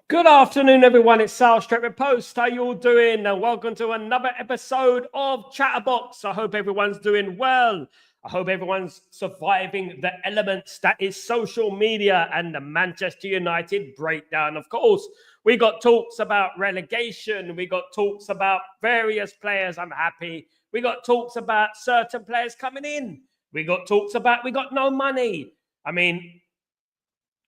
Good afternoon, everyone. It's Sal Stretford Post. How you all doing? And welcome to another episode of Chatterbox. I hope everyone's doing well. I hope everyone's surviving the elements that is social media and the Manchester United breakdown. Of course, we got talks about relegation. We got talks about various players. I'm happy. We got talks about certain players coming in. We got talks about we got no money. I mean,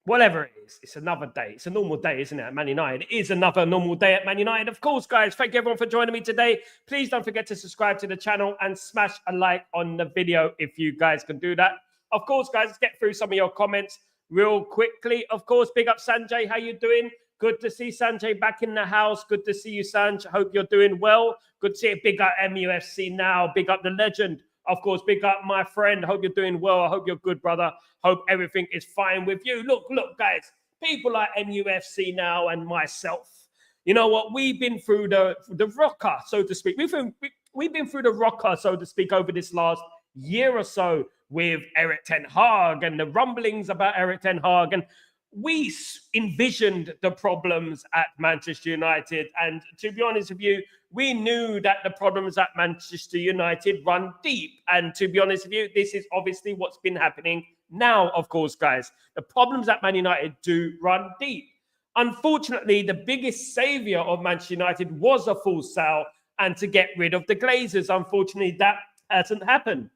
whatever it is, it's another day. It's a normal day, isn't it, at Man United? It is another normal day at Man United. Of course, guys, thank you everyone for joining me today. Please don't forget to subscribe to the channel and smash a like on the video if you guys can do that. Of course, guys, let's get through some of your comments real quickly. Of course, big up Sanjay. How you doing? Good to see Sanjay back in the house. Good to see you, Sanj. Hope you're doing well. Good to see you. Big up MUFC now. Big up the legend. Of course, big up my friend. Hope you're doing well. I hope you're good, brother. Hope everything is fine with you. Look, guys. People like MUFC now and myself. You know what? We've been through the rocker, so to speak. We've been through the rocker, so to speak, over this last year or so with Erik ten Hag and the rumblings about Erik ten Hag. And we envisioned the problems at Manchester United. And to be honest with you, we knew that the problems at Manchester United run deep. And to be honest with you, this is obviously what's been happening now, of course, guys. The problems at Man United do run deep. Unfortunately, the biggest saviour of Manchester United was a full sale and to get rid of the Glazers. Unfortunately, that hasn't happened,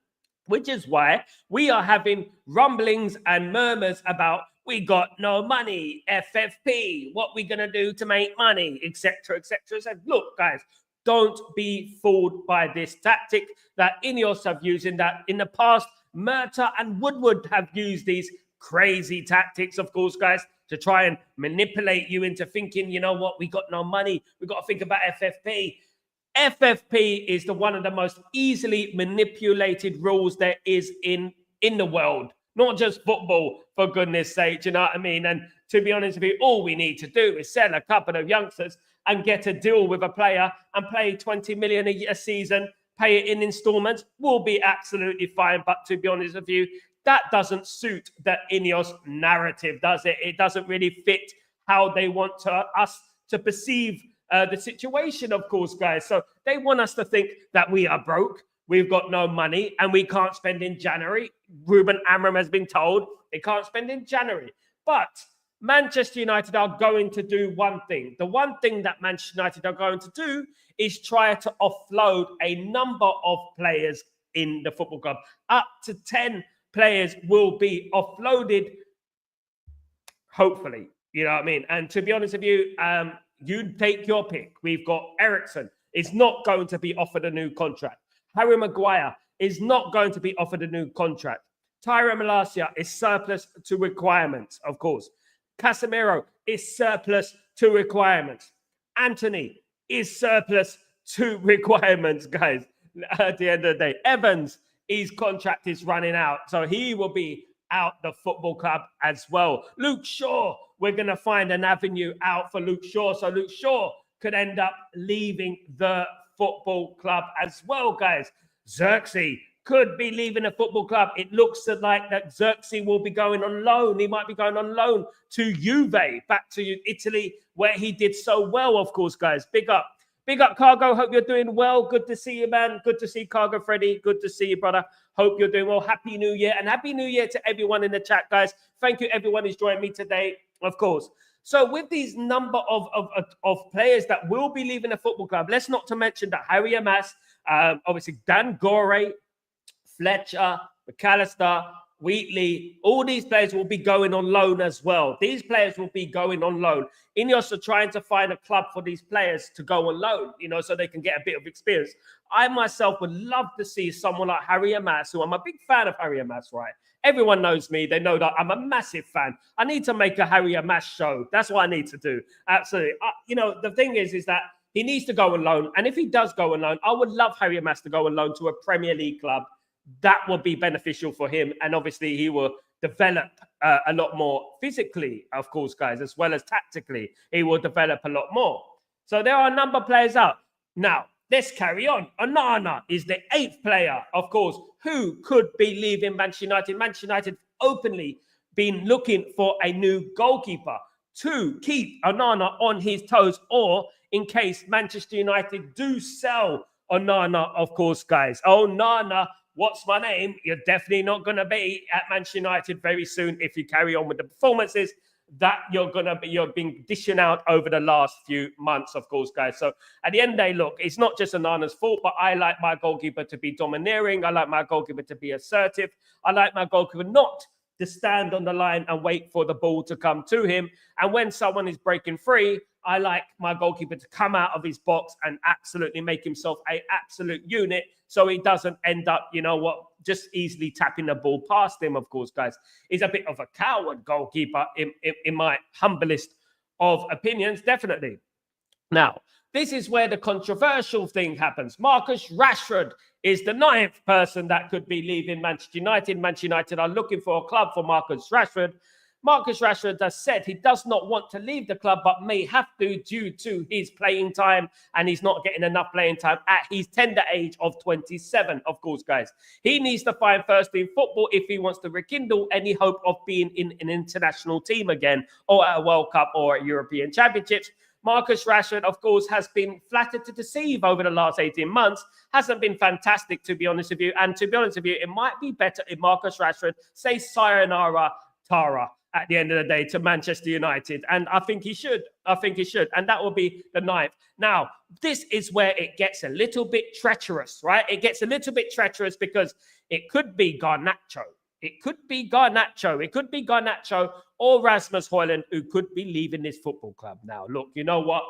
which is why we are having rumblings and murmurs about we got no money, FFP, what we going to do to make money, etc., etc. So look, guys, don't be fooled by this tactic that Ineos have used in that in the past. Murta and Woodward have used these crazy tactics, of course, guys, to try and manipulate you into thinking, you know what, we got no money. We got to think about FFP. FFP is one of the most easily manipulated rules there is in the world. Not just football, for goodness sake, you know what I mean? And to be honest with you, all we need to do is sell a couple of youngsters and get a deal with a player and pay 20 million a season, pay it in installments, we'll be absolutely fine. But to be honest with you, that doesn't suit the Ineos narrative, does it? It doesn't really fit how they want us to perceive the situation, of course, guys. So they want us to think that we are broke. We've got no money and we can't spend in January. Ruben Amram has been told they can't spend in January. But Manchester United are going to do one thing. The one thing that Manchester United are going to do is try to offload a number of players in the football club. Up to 10 players will be offloaded, hopefully. You know what I mean? And to be honest with you, you take your pick. We've got Eriksen is not going to be offered a new contract. Harry Maguire is not going to be offered a new contract. Tyrone Malacia is surplus to requirements, of course. Casemiro is surplus to requirements. Anthony is surplus to requirements, guys. At the end of the day, Evans, his contract is running out, so he will be out the football club as well. Luke Shaw, we're going to find an avenue out for Luke Shaw, so Luke Shaw could end up leaving the football club as well, guys. Xerxes could be leaving the football club. It looks like that Xerxes will be going on loan. He might be going on loan to Juve, back to Italy, where he did so well, of course, guys. Big up. Big up, Cargo. Hope you're doing well. Good to see you, man. Good to see Cargo Freddy. Good to see you, brother. Hope you're doing well. Happy New Year. And Happy New Year to everyone in the chat, guys. Thank you, everyone who's joined me today, of course. So with these number of players that will be leaving the football club, let's not to mention that Harry Amas, obviously Dan Gore, Fletcher, McAllister, Wheatley, all these players will be going on loan as well. These players will be going on loan. Ineos are trying to find a club for these players to go on loan, you know, so they can get a bit of experience. I myself would love to see someone like Harry Amas, who I'm a big fan of Harry Amas, right? Everyone knows me. They know that I'm a massive fan. I need to make a Harry Amas show. That's what I need to do. Absolutely. You know, the thing is that he needs to go on loan. And if he does go on loan, I would love Harry Amas to go on loan to a Premier League club. That would be beneficial for him. And obviously he will develop a lot more physically, of course, guys, as well as tactically. He will develop a lot more. So there are a number of players out. Now, let's carry on. Onana is the 8th player, of course, who could be leaving Manchester United. Manchester United openly been looking for a new goalkeeper. to keep Onana on his toes, or in case Manchester United do sell Onana, of course, guys. Onana, what's my name? You're definitely not going to be at Manchester United very soon if you carry on with the performances that you've been dishing out over the last few months, of course, guys. So at the end of the day, look, it's not just Onana's fault, but I like my goalkeeper to be domineering. I like my goalkeeper to be assertive. I like my goalkeeper not to stand on the line and wait for the ball to come to him. And when someone is breaking free, I like my goalkeeper to come out of his box and absolutely make himself an absolute unit so he doesn't end up, just easily tapping the ball past him, of course, guys. He's a bit of a coward goalkeeper in my humblest of opinions, definitely. Now, this is where the controversial thing happens. Marcus Rashford is the 9th person that could be leaving Manchester United. Manchester United are looking for a club for Marcus Rashford. Marcus Rashford has said he does not want to leave the club, but may have to due to his playing time, and he's not getting enough playing time at his tender age of 27, of course, guys. He needs to find first team football if he wants to rekindle any hope of being in an international team again, or at a World Cup or at European Championships. Marcus Rashford, of course, has been flattered to deceive over the last 18 months. Hasn't been fantastic, to be honest with you. And to be honest with you, it might be better if Marcus Rashford says sayonara, Tara, at the end of the day to Manchester United. And I think he should. And that will be the 9th. Now, this is where it gets a little bit treacherous, right? It gets a little bit treacherous because it could be Garnacho. It could be Garnacho or Rasmus Højlund who could be leaving this football club. Now, look, you know what?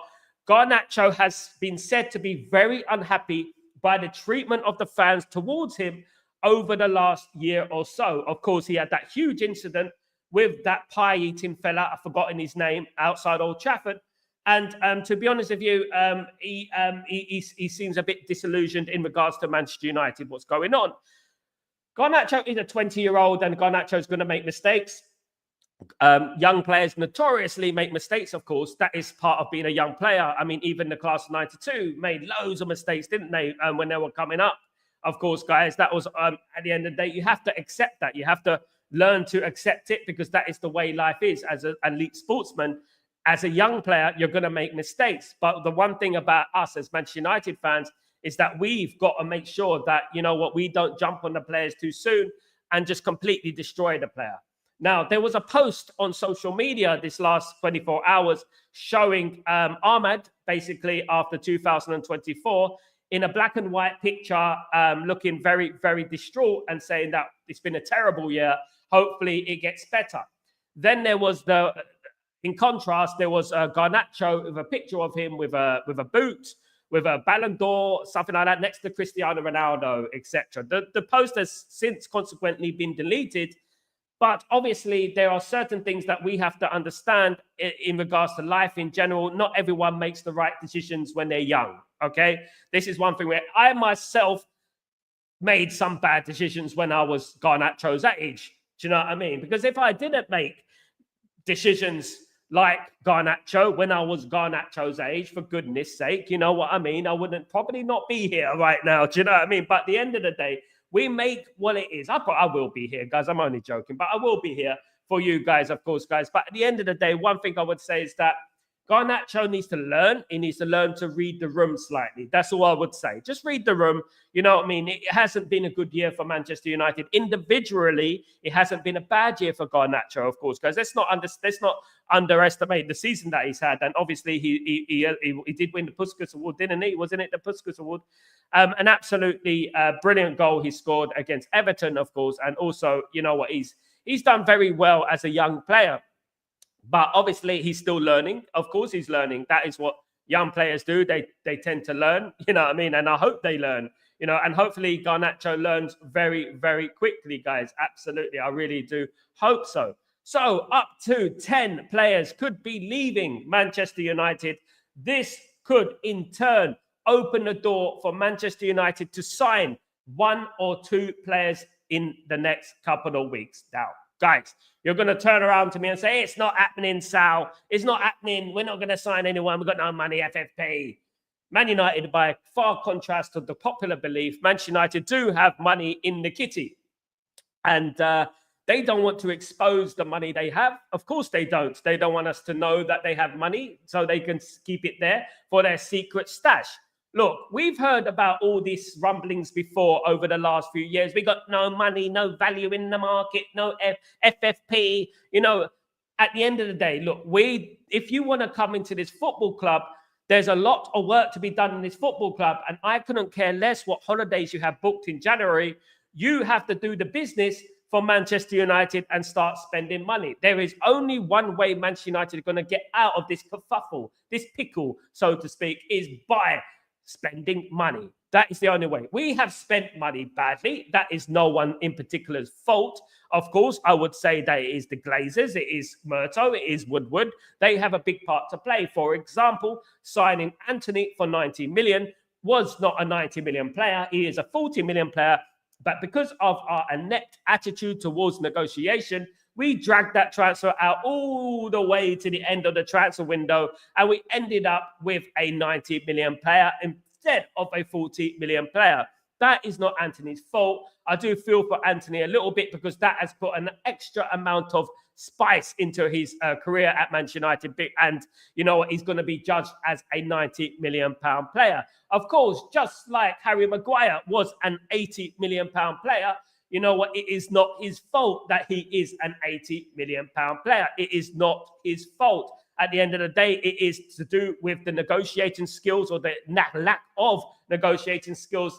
Garnacho has been said to be very unhappy by the treatment of the fans towards him over the last year or so. Of course, he had that huge incident with that pie-eating fella, I've forgotten his name, outside Old Trafford. And to be honest with you, he seems a bit disillusioned in regards to Manchester United, what's going on. Garnacho is a 20-year-old, and Garnacho is going to make mistakes. Young players notoriously make mistakes, of course. That is part of being a young player. I mean, even the class of 92 made loads of mistakes, didn't they, when they were coming up? Of course, guys, that was, at the end of the day, you have to accept that. You have to learn to accept it because that is the way life is. As an elite sportsman, as a young player, you're going to make mistakes. But the one thing about us as Manchester United fans is that we've got to make sure that, we don't jump on the players too soon and just completely destroy the player. Now, there was a post on social media this last 24 hours showing Ahmad, basically after 2024, in a black and white picture, looking very, very distraught and saying that it's been a terrible year. Hopefully it gets better. Then there was in contrast, there was Garnacho with a picture of him with a boot, with a Ballon d'Or, something like that, next to Cristiano Ronaldo, etc. The post has since consequently been deleted. But obviously, there are certain things that we have to understand in regards to life in general. Not everyone makes the right decisions when they're young, okay? This is one thing where I myself made some bad decisions when I was Garnacho's age. Do you know what I mean? Because if I didn't make decisions like Garnacho when I was Garnacho's age, for goodness sake, you know what I mean? I wouldn't probably not be here right now. Do you know what I mean? But at the end of the day, we make what it is. I will be here, guys. I'm only joking, but I will be here for you guys, of course, guys. But at the end of the day, one thing I would say is that Garnacho needs to learn. He needs to learn to read the room slightly. That's all I would say. Just read the room. You know what I mean? It hasn't been a good year for Manchester United. Individually, it hasn't been a bad year for Garnacho, of course, guys. Let's not underestimate the season that he's had. And obviously, he did win the Puskas Award, didn't he? Wasn't it the Puskas Award? An absolutely brilliant goal he scored against Everton, of course. And also, you know what? He's done very well as a young player. But obviously, he's still learning. Of course, he's learning. That is what young players do. They tend to learn, you know what I mean? And I hope they learn, and hopefully Garnacho learns very, very quickly, guys. Absolutely. I really do hope so. So up to 10 players could be leaving Manchester United. This could, in turn, open the door for Manchester United to sign 1 or 2 players in the next couple of weeks. Now, guys, you're going to turn around to me and say, it's not happening, Sal. It's not happening. We're not going to sign anyone. We've got no money, FFP. Man United, by far contrast to the popular belief, Manchester United do have money in the kitty. And They don't want to expose the money they have. Of course they don't. They don't want us to know that they have money so they can keep it there for their secret stash. Look, we've heard about all these rumblings before over the last few years. We got no money, no value in the market, no FFP. At the end of the day, look, if you want to come into this football club, there's a lot of work to be done in this football club. And I couldn't care less what holidays you have booked in January. You have to do the business for Manchester United and start spending money. There is only one way Manchester United are going to get out of this kerfuffle, this pickle, so to speak, is by spending money. That is the only way. We have spent money badly. That is no one in particular's fault. Of course, I would say that it is the Glazers, it is Murto, it is Woodward. They have a big part to play. For example, signing Anthony for 90 million was not a 90 million player. He is a 40 million player. But because of our inept attitude towards negotiation, we dragged that transfer out all the way to the end of the transfer window, and we ended up with a 90 million player instead of a 40 million player. That is not Anthony's fault. I do feel for Anthony a little bit because that has put an extra amount of spice into his career at Manchester United. And you know what? He's going to be judged as a 90 million pound player. Of course, just like Harry Maguire was an 80 million pound player, you know what? It is not his fault that he is an 80 million pound player. It is not his fault. At the end of the day, it is to do with the negotiating skills or the lack of negotiating skills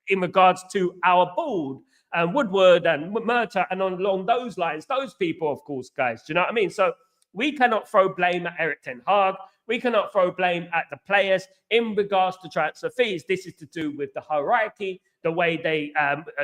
in regards to our board and Woodward and Murta and along those lines. Those people, of course, guys. Do you know what I mean? So we cannot throw blame at Eric Ten Hag. We cannot throw blame at the players in regards to transfer fees. This is to do with the hierarchy, the way they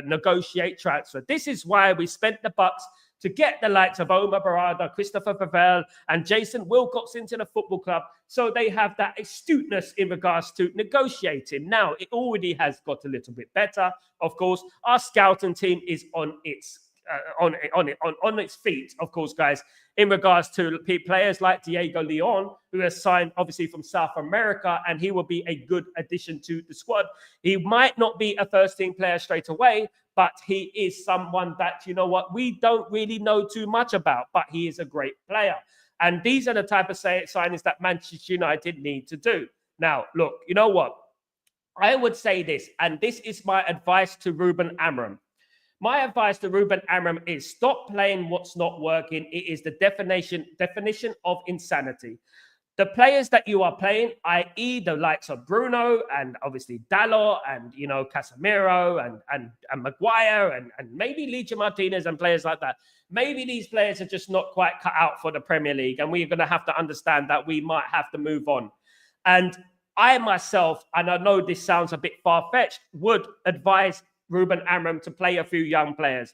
negotiate transfer. This is why we spent the bucks to get the likes of Omar Barada, Christopher Pavel, and Jason Wilcox into the football club, so they have that astuteness in regards to negotiating. Now, it already has got a little bit better. Of course, our scouting team is on its feet, of course, guys, in regards to players like Diego Leon, who has signed obviously from South America, and he will be a good addition to the squad. He might not be a first team player straight away, but he is someone that, you know what, we don't really know too much about, but he is a great player. And these are the type of signings that Manchester United need to do. Now, look, you know what? I would say this, and this is my advice to Ruben Amorim. My advice to Ruben Amorim is stop playing what's not working. It is the definition of insanity. The players that you are playing, i.e. the likes of Bruno and obviously Dalot and, you know, Casemiro and Maguire and maybe Licha Martinez and players like that. Maybe these players are just not quite cut out for the Premier League, and we're going to have to understand that we might have to move on. And I myself, and I know this sounds a bit far-fetched, would advise Ruben Amorim to play a few young players.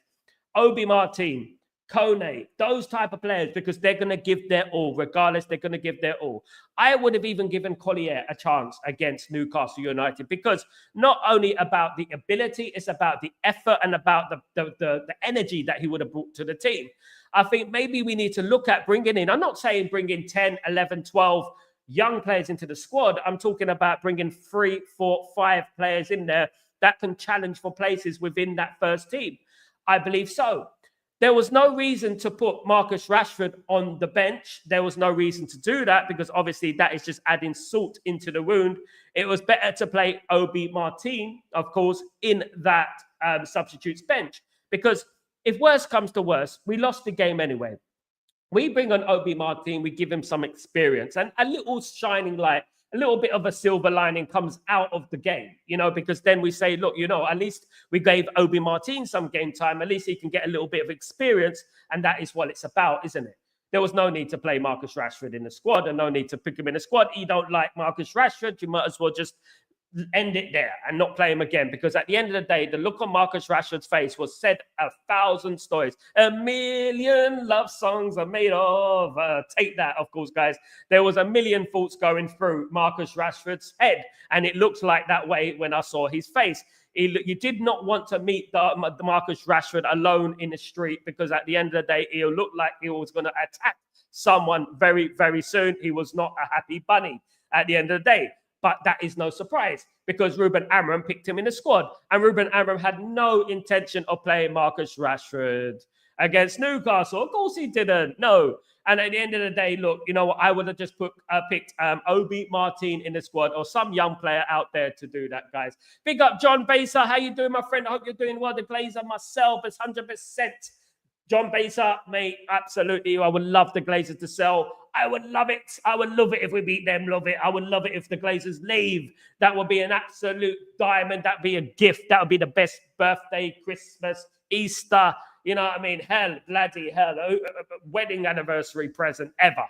Obi Martin, Kone, those type of players, because they're going to give their all. Regardless, they're going to give their all. I would have even given Collier a chance against Newcastle United, because not only about the ability, it's about the effort and about the energy that he would have brought to the team. I think maybe we need to look at bringing in, I'm not saying bring in 10, 11, 12 young players into the squad. I'm talking about bringing 3, 4, 5 players in there that can challenge for places within that first team. I believe so. There was no reason to put Marcus Rashford on the bench. There was no reason to do that, because obviously that is just adding salt into the wound. It was better to play Obi Martin, of course, in that substitutes bench, because if worse comes to worse, we lost the game anyway. We bring on Obi Martin, we give him some experience and a little shining light, a little bit of a silver lining comes out of the game, you know, because then we say, look, you know, at least we gave Obi Martin some game time. At least he can get a little bit of experience. And that is what it's about, isn't it? There was no need to play Marcus Rashford in the squad and no need to pick him in the squad. You don't like Marcus Rashford, you might as well just end it there and not play him again, because at the end of the day, the look on Marcus Rashford's face was said 1,000 stories. 1,000,000 love songs are made of. Take that, of course, guys. There was 1,000,000 thoughts going through Marcus Rashford's head, and it looked like that way when I saw his face. You did not want to meet the Marcus Rashford alone in the street, because at the end of the day, he'll look like he was going to attack someone very, very soon. He was not a happy bunny at the end of the day. But that is no surprise, because Ruben Amorim picked him in the squad. And Ruben Amorim had no intention of playing Marcus Rashford. against Newcastle? Of course he didn't. No. And at the end of the day, look, you know what? I would have just picked Obi Martin in the squad or some young player out there to do that, guys. Big up John Baser. How you doing, my friend? I hope you're doing well. The Glazer myself is 100%. John Baser, mate, absolutely. I would love the Glazers to sell. I would love it. I would love it if we beat them. Love it. I would love it if the Glazers leave. That would be an absolute diamond. That'd be a gift. That would be the best birthday, Christmas, Easter. You know what I mean? Hell, bloody hell. Wedding anniversary present ever.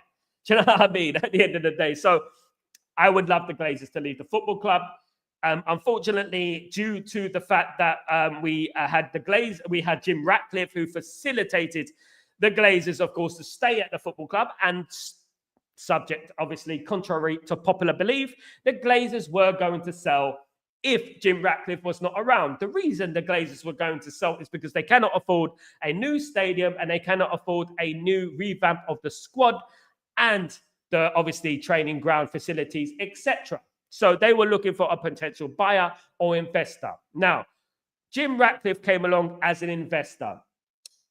Do you know what I mean? At the end of the day. So I would love the Glazers to leave the football club. Unfortunately, due to the fact that we had Jim Ratcliffe, who facilitated the Glazers, of course, to stay at the football club, and subject, obviously, contrary to popular belief, the Glazers were going to sell if Jim Ratcliffe was not around. The reason the Glazers were going to sell is because they cannot afford a new stadium and they cannot afford a new revamp of the squad and the, obviously, training ground facilities, etc. So they were looking for a potential buyer or investor. Now, Jim Ratcliffe came along as an investor.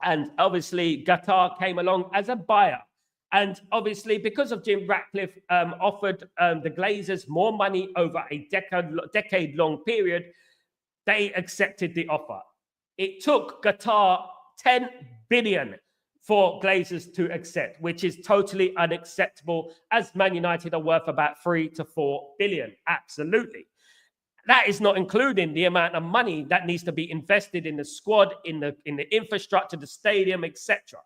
And obviously, Qatar came along as a buyer. And obviously, because of Jim Ratcliffe offered the Glazers more money over a decade-long period, they accepted the offer. It took Qatar 10 billion for Glazers to accept, which is totally unacceptable, as Man United are worth about 3 to 4 billion. Absolutely. That is not including the amount of money that needs to be invested in the squad, in the infrastructure, the stadium, etc.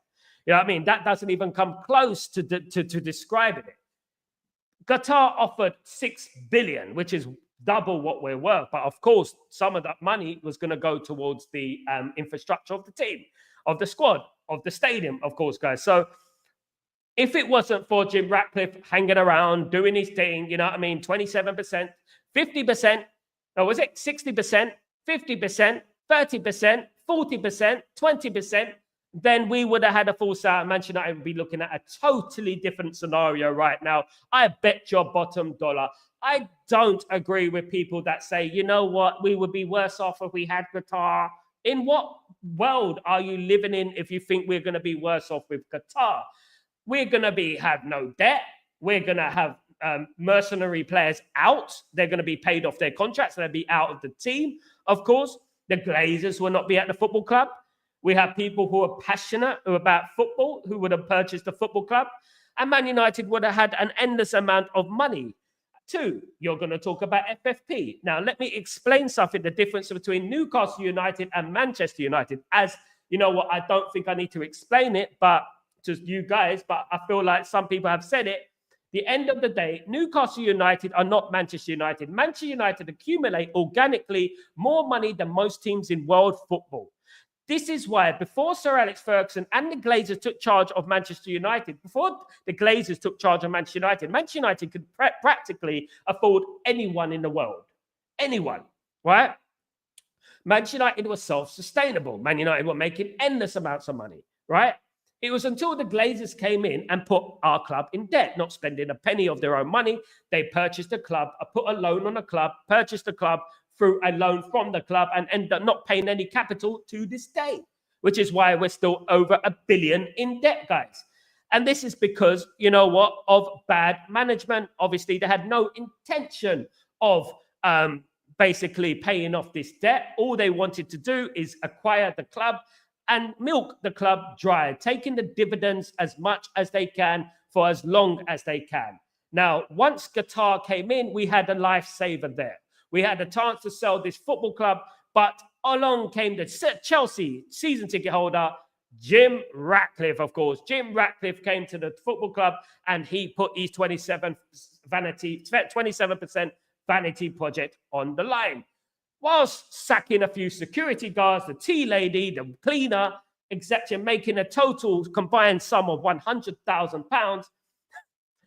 You know what I mean? That doesn't even come close to describing it. Qatar offered 6 billion, which is double what we're worth. But of course, some of that money was going to go towards the infrastructure of the team, of the squad, of the stadium, of course, guys. So if it wasn't for Jim Ratcliffe hanging around, doing his thing, you know what I mean, 27%, 50%, or was it 60%, 50%, 30%, 40%, 20%, then we would have had a full sale. Manchester United would be looking at a totally different scenario right now. I bet your bottom dollar. I don't agree with people that say, you know what, we would be worse off if we had Qatar. In what world are you living in if you think we're going to be worse off with Qatar? We're going to have no debt. We're going to have mercenary players out. They're going to be paid off their contracts. They'll be out of the team. Of course, the Glazers will not be at the football club. We have people who are passionate about football who would have purchased the football club. And Man United would have had an endless amount of money. Two, you're going to talk about FFP. Now, let me explain something, the difference between Newcastle United and Manchester United. As you know what, I don't think I need to explain it, but to you guys, but I feel like some people have said it. The end of the day, Newcastle United are not Manchester United. Manchester United accumulate organically more money than most teams in world football. This is why before Sir Alex Ferguson and the Glazers took charge of Manchester United, before the Glazers took charge of Manchester United could practically afford anyone in the world. Anyone, right? Manchester United was self-sustainable. Man United were making endless amounts of money, right? It was until the Glazers came in and put our club in debt, not spending a penny of their own money. They purchased a club, put a loan on a club, purchased a club through a loan from the club, and end up not paying any capital to this day, which is why we're still over $1 billion in debt, guys. And this is because, you know what, of bad management. Obviously, they had no intention of basically paying off this debt. All they wanted to do is acquire the club and milk the club dry, taking the dividends as much as they can for as long as they can. Now, once Qatar came in, we had a lifesaver there. We had a chance to sell this football club, but along came the Chelsea season ticket holder, Jim Ratcliffe, of course. Jim Ratcliffe came to the football club and he put his 27% vanity project on the line, whilst sacking a few security guards, the tea lady, the cleaner, etc., making a total combined sum of £100,000.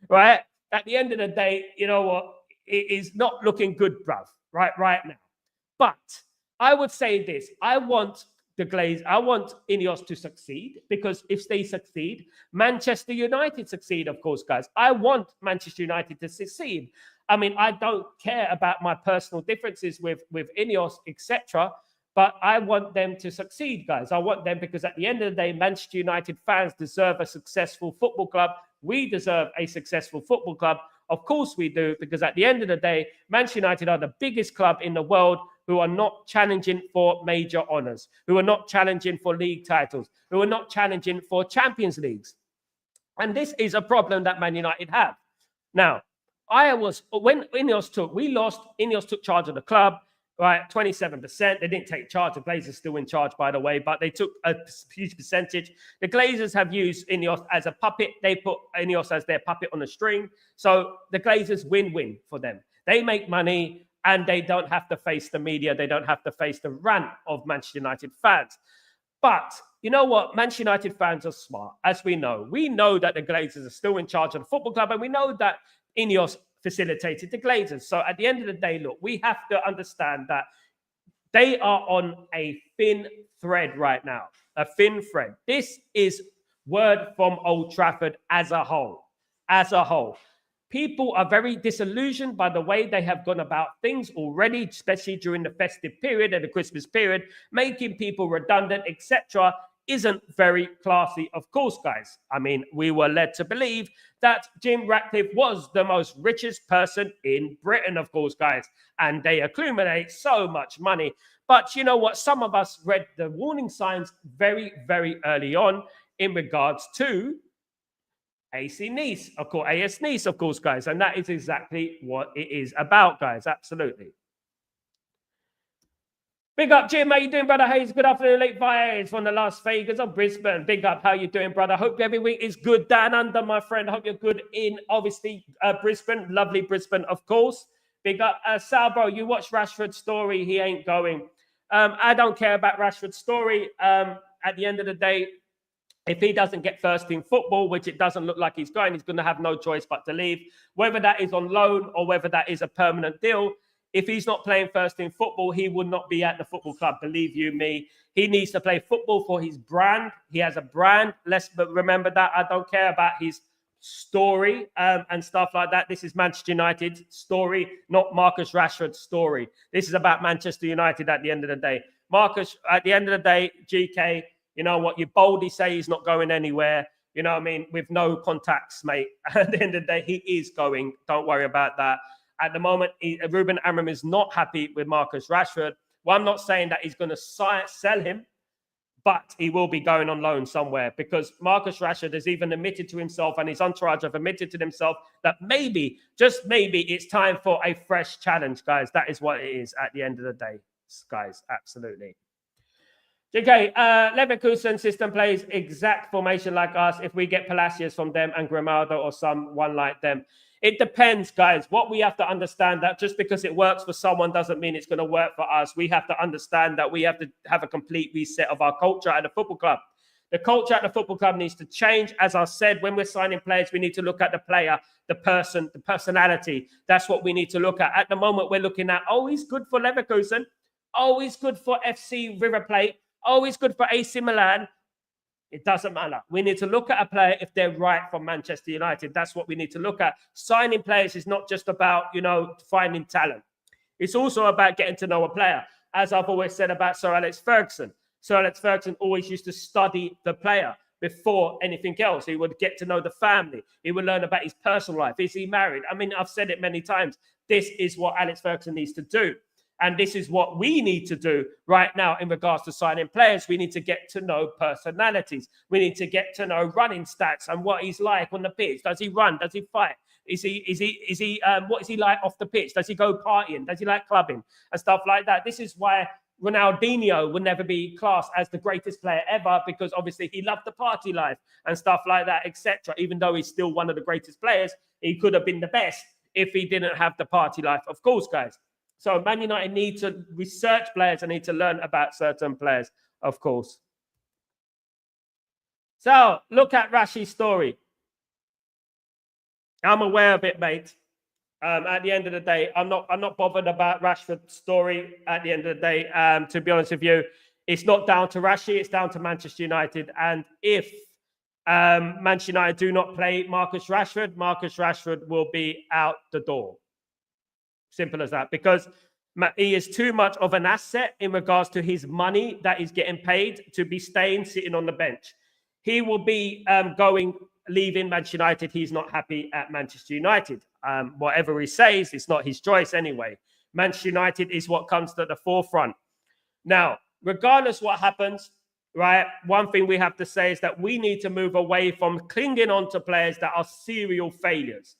Right? At the end of the day, you know what? It is not looking good, bruv, right now. But I would say this. I want Ineos to succeed, because if they succeed, Manchester United succeed, of course, guys. I want Manchester United to succeed. I mean, I don't care about my personal differences with Ineos, etc. But I want them to succeed, guys. I want them because at the end of the day, Manchester United fans deserve a successful football club. We deserve a successful football club. Of course we do, because at the end of the day, Manchester United are the biggest club in the world who are not challenging for major honours, who are not challenging for league titles, who are not challenging for Champions Leagues. And this is a problem that Man United have. Now, when Ineos took charge of the club, right, 27%. They didn't take charge. The Glazers still in charge, by the way, but they took a huge percentage. The Glazers have used Ineos as a puppet. They put Ineos as their puppet on a string. So the Glazers win-win for them. They make money and they don't have to face the media. They don't have to face the rant of Manchester United fans. But you know what? Manchester United fans are smart, as we know. We know that the Glazers are still in charge of the football club, and we know that Ineos facilitated the Glazers. So at the end of the day, look, we have to understand that they are on a thin thread right now, a thin thread. This is word from Old Trafford as a whole. As a whole. People are very disillusioned by the way they have gone about things already, especially during the festive period and the Christmas period, making people redundant, etc. Isn't very classy, of course, guys. I mean, we were led to believe that Jim Ratcliffe was the most richest person in Britain, of course, guys, and they accumulate so much money. But you know what? Some of us read the warning signs very, very early on in regards to AC Nice, of course, AS Nice, of course, guys, and that is exactly what it is about, guys. Absolutely. Big up, Jim. How you doing, brother Hayes? Good afternoon, late Vibes from the Las Vegas of Brisbane. Big up. How you doing, brother? Hope everything is good down under, my friend. Hope you're good in, obviously, Brisbane. Lovely Brisbane, of course. Big up. Sal, bro, you watch Rashford's story. He ain't going. I don't care about Rashford's story. At the end of the day, if he doesn't get first team football, which it doesn't look like he's going to have no choice but to leave. Whether that is on loan or whether that is a permanent deal, if he's not playing first team football, he would not be at the football club. Believe you me. He needs to play football for his brand. He has a brand. Let's remember that. I don't care about his story and stuff like that. This is Manchester United's story, not Marcus Rashford's story. This is about Manchester United at the end of the day. Marcus, at the end of the day, GK, you know what? You boldly say he's not going anywhere. You know what I mean? With no contacts, mate. At the end of the day, he is going. Don't worry about that. At the moment, Ruben Amorim is not happy with Marcus Rashford. Well, I'm not saying that he's going to sell him, but he will be going on loan somewhere because Marcus Rashford has even admitted to himself and his entourage have admitted to themselves that maybe, just maybe, it's time for a fresh challenge, guys. That is what it is at the end of the day, guys. Absolutely. Okay, Leverkusen system plays exact formation like us. If we get Palacios from them and Grimaldo or someone like them, it depends, guys. What we have to understand that just because it works for someone doesn't mean it's going to work for us. We have to understand that we have to have a complete reset of our culture at the football club. The culture at the football club needs to change. As I said, when we're signing players, we need to look at the player, the person, the personality. That's what we need to look at. At the moment, we're looking at, oh, he's good for Leverkusen. Oh, he's good for FC River Plate. Oh, he's good for AC Milan. It doesn't matter. We need to look at a player if they're right for Manchester United. That's what we need to look at. Signing players is not just about, finding talent. It's also about getting to know a player. As I've always said about Sir Alex Ferguson. Sir Alex Ferguson always used to study the player before anything else. He would get to know the family. He would learn about his personal life. Is he married? I mean, I've said it many times. This is what Alex Ferguson needs to do. And this is what we need to do right now in regards to signing players. We need to get to know personalities. We need to get to know running stats and what he's like on the pitch. Does he run? Does he fight? What is he like off the pitch? Does he go partying? Does he like clubbing and stuff like that? This is why Ronaldinho would never be classed as the greatest player ever, because obviously he loved the party life and stuff like that, etc. Even though he's still one of the greatest players, he could have been the best if he didn't have the party life, of course, guys. So Man United need to research players and need to learn about certain players, of course. So look at Rashi's story. I'm aware of it, mate. At the end of the day, I'm not bothered about Rashford's story. At the end of the day, to be honest with you, it's not down to Rashi, it's down to Manchester United. And if Manchester United do not play Marcus Rashford will be out the door. Simple as that. Because He is too much of an asset in regards to his money that is getting paid to be sitting on the bench. He will be leaving Manchester United. He's not happy at Manchester United. Whatever he says, it's not his choice anyway. Manchester United is what comes to the forefront. Now, regardless what happens, right, one thing we have to say is that we need to move away from clinging on to players that are serial failures.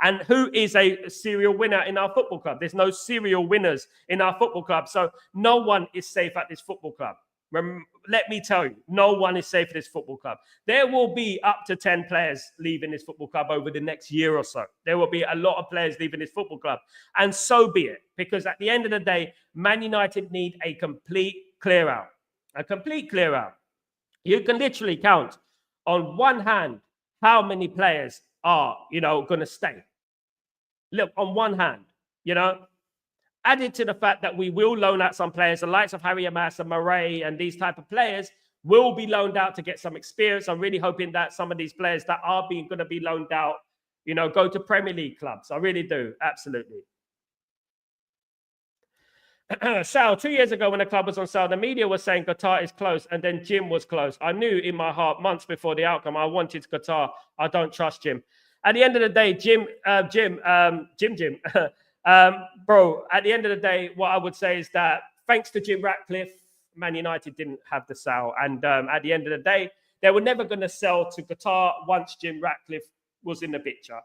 And who is a serial winner in our football club? There's no serial winners in our football club. So no one is safe at this football club. Let me tell you, no one is safe at this football club. There will be up to 10 players leaving this football club over the next year or so. There will be a lot of players leaving this football club. And so be it. Because at the end of the day, Man United need a complete clear out. A complete clear out. You can literally count on one hand how many players are, going to stay. Look, on one hand, added to the fact that we will loan out some players, the likes of Harry Amas and Murray and these type of players will be loaned out to get some experience. I'm really hoping that some of these players that are going to be loaned out, go to Premier League clubs. I really do. Absolutely. Sal, 2 years ago when the club was on sale, the media was saying Qatar is close and then Jim was close. I knew in my heart months before the outcome, I wanted Qatar. I don't trust Jim. At the end of the day, Jim, bro, at the end of the day, what I would say is that thanks to Jim Ratcliffe, Man United didn't have the sale. And at the end of the day, they were never going to sell to Qatar once Jim Ratcliffe was in the picture.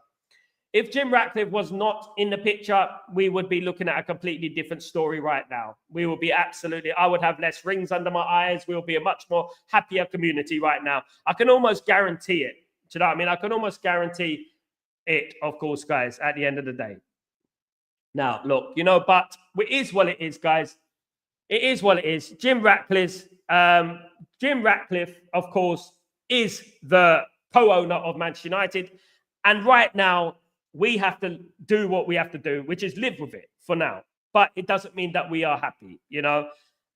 If Jim Ratcliffe was not in the picture, we would be looking at a completely different story right now. We will be I would have less rings under my eyes. We will be a much more happier community right now. I can almost guarantee it. Do you know what I mean? I can almost guarantee it, of course, guys, at the end of the day. Now, look, but it is what it is, guys. It is what it is. Jim Ratcliffe, of course, is the co-owner of Manchester United. And right now, we have to do what we have to do, which is live with it for now. But it doesn't mean that we are happy,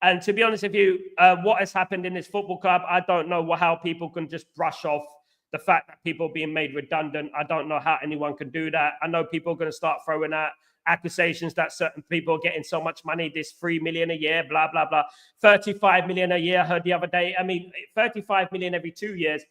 And to be honest with you, what has happened in this football club, I don't know how people can just brush off the fact that people are being made redundant. I don't know how anyone can do that. I know people are going to start throwing out accusations that certain people are getting so much money, this 3 million a year, blah, blah, blah. 35 million a year, I heard the other day. 35 million every 2 years.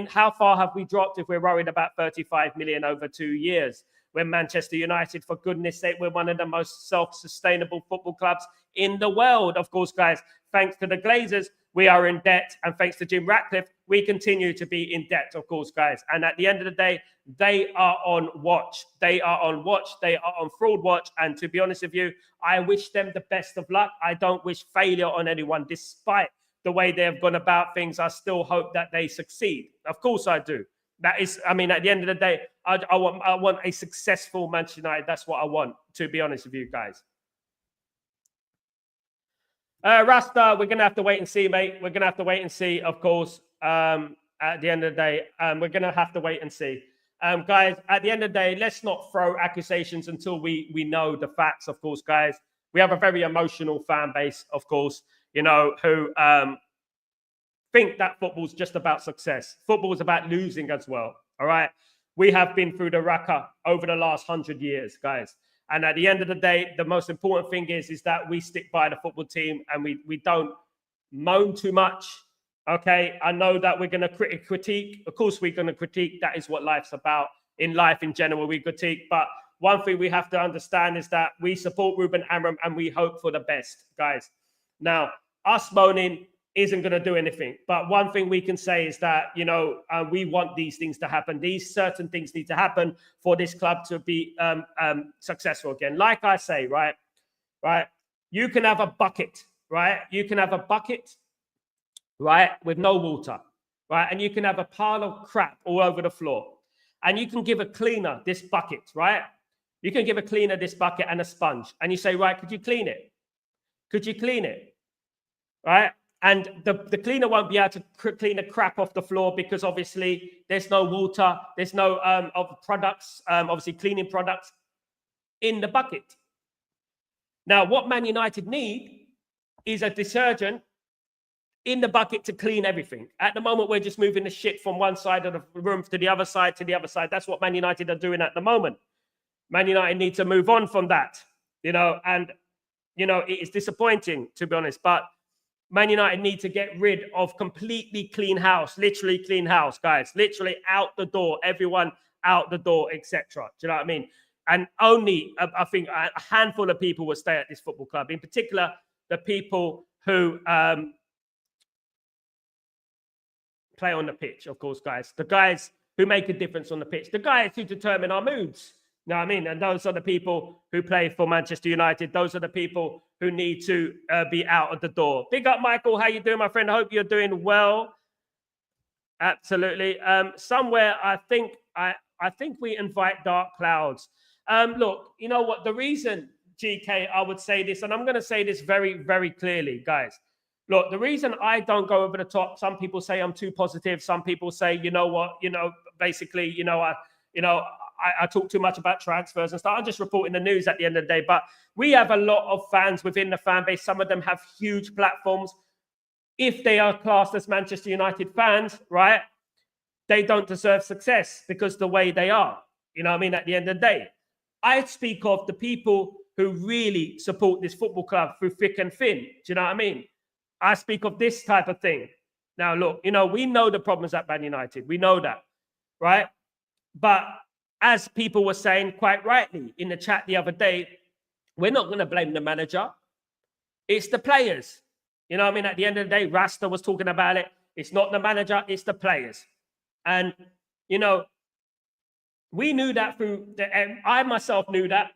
How far have we dropped if we're worried about 35 million over 2 years? When Manchester United, for goodness sake, we're one of the most self-sustainable football clubs in the world. Of course, guys, thanks to the Glazers, we are in debt. And thanks to Jim Ratcliffe, we continue to be in debt, of course, guys. And at the end of the day, they are on watch. They are on watch. They are on fraud watch. And to be honest with you, I wish them the best of luck. I don't wish failure on anyone, despite the way they have gone about things. I still hope that they succeed. Of course I do. That is, at the end of the day, I want a successful Manchester United. That's what I want, to be honest with you guys. Rasta, we're going to have to wait and see, mate. We're going to have to wait and see, of course, at the end of the day. We're going to have to wait and see. Guys, at the end of the day, let's not throw accusations until we know the facts, of course, guys. We have a very emotional fan base, of course, who think that football's just about success. Football is about losing as well, all right? We have been through the racker over the last 100 years, guys. And at the end of the day, the most important thing is that we stick by the football team and we don't moan too much, okay? I know that we're going to critique. Of course, we're going to critique. That is what life's about. In life in general, we critique. But one thing we have to understand is that we support Ruben Amram and we hope for the best, guys. Now, us moaning isn't going to do anything. But one thing we can say is that, we want these things to happen. These certain things need to happen for this club to be successful again. Like I say, right? You can have a bucket, right? You can have a bucket, right, with no water, right? And you can have a pile of crap all over the floor. And you can give a cleaner this bucket, right? You can give a cleaner this bucket and a sponge. And you say, right, could you clean it? Could you clean it? Right? And the cleaner won't be able to clean the crap off the floor because obviously there's no water, there's no products, obviously cleaning products in the bucket. Now, what Man United need is a detergent in the bucket to clean everything. At the moment, we're just moving the shit from one side of the room to the other side. That's what Man United are doing at the moment. Man United need to move on from that. and it is disappointing, to be honest, but Man United need to get rid of completely clean house, literally clean house, guys, literally out the door, everyone out the door, etc. Do you know what I mean? And only, I think, a handful of people will stay at this football club, in particular, the people who play on the pitch, of course, guys. The guys who make a difference on the pitch. The guys who determine our moods. You know what I mean? And those are the people who play for Manchester United. Those are the people who need to be out of the door. Big up, Michael. How you doing, my friend? I hope you're doing well. Absolutely. Somewhere, I think we invite dark clouds. Look, you know what? The reason, GK, I would say this, and I'm going to say this very, very clearly, guys. Look, the reason I don't go over the top, some people say I'm too positive. Some people say, you know what, basically, I talk too much about transfers and stuff. I'm just reporting the news at the end of the day. But we have a lot of fans within the fan base. Some of them have huge platforms. If they are classed as Manchester United fans, right, they don't deserve success because the way they are. You know what I mean? At the end of the day, I speak of the people who really support this football club through thick and thin. Do you know what I mean? I speak of this type of thing. Now, look, we know the problems at Man United. We know that, right? But as people were saying quite rightly in the chat the other day, we're not going to blame the manager. It's the players. You know what I mean? At the end of the day, Rasta was talking about it. It's not the manager, it's the players. And, we knew that I myself knew that.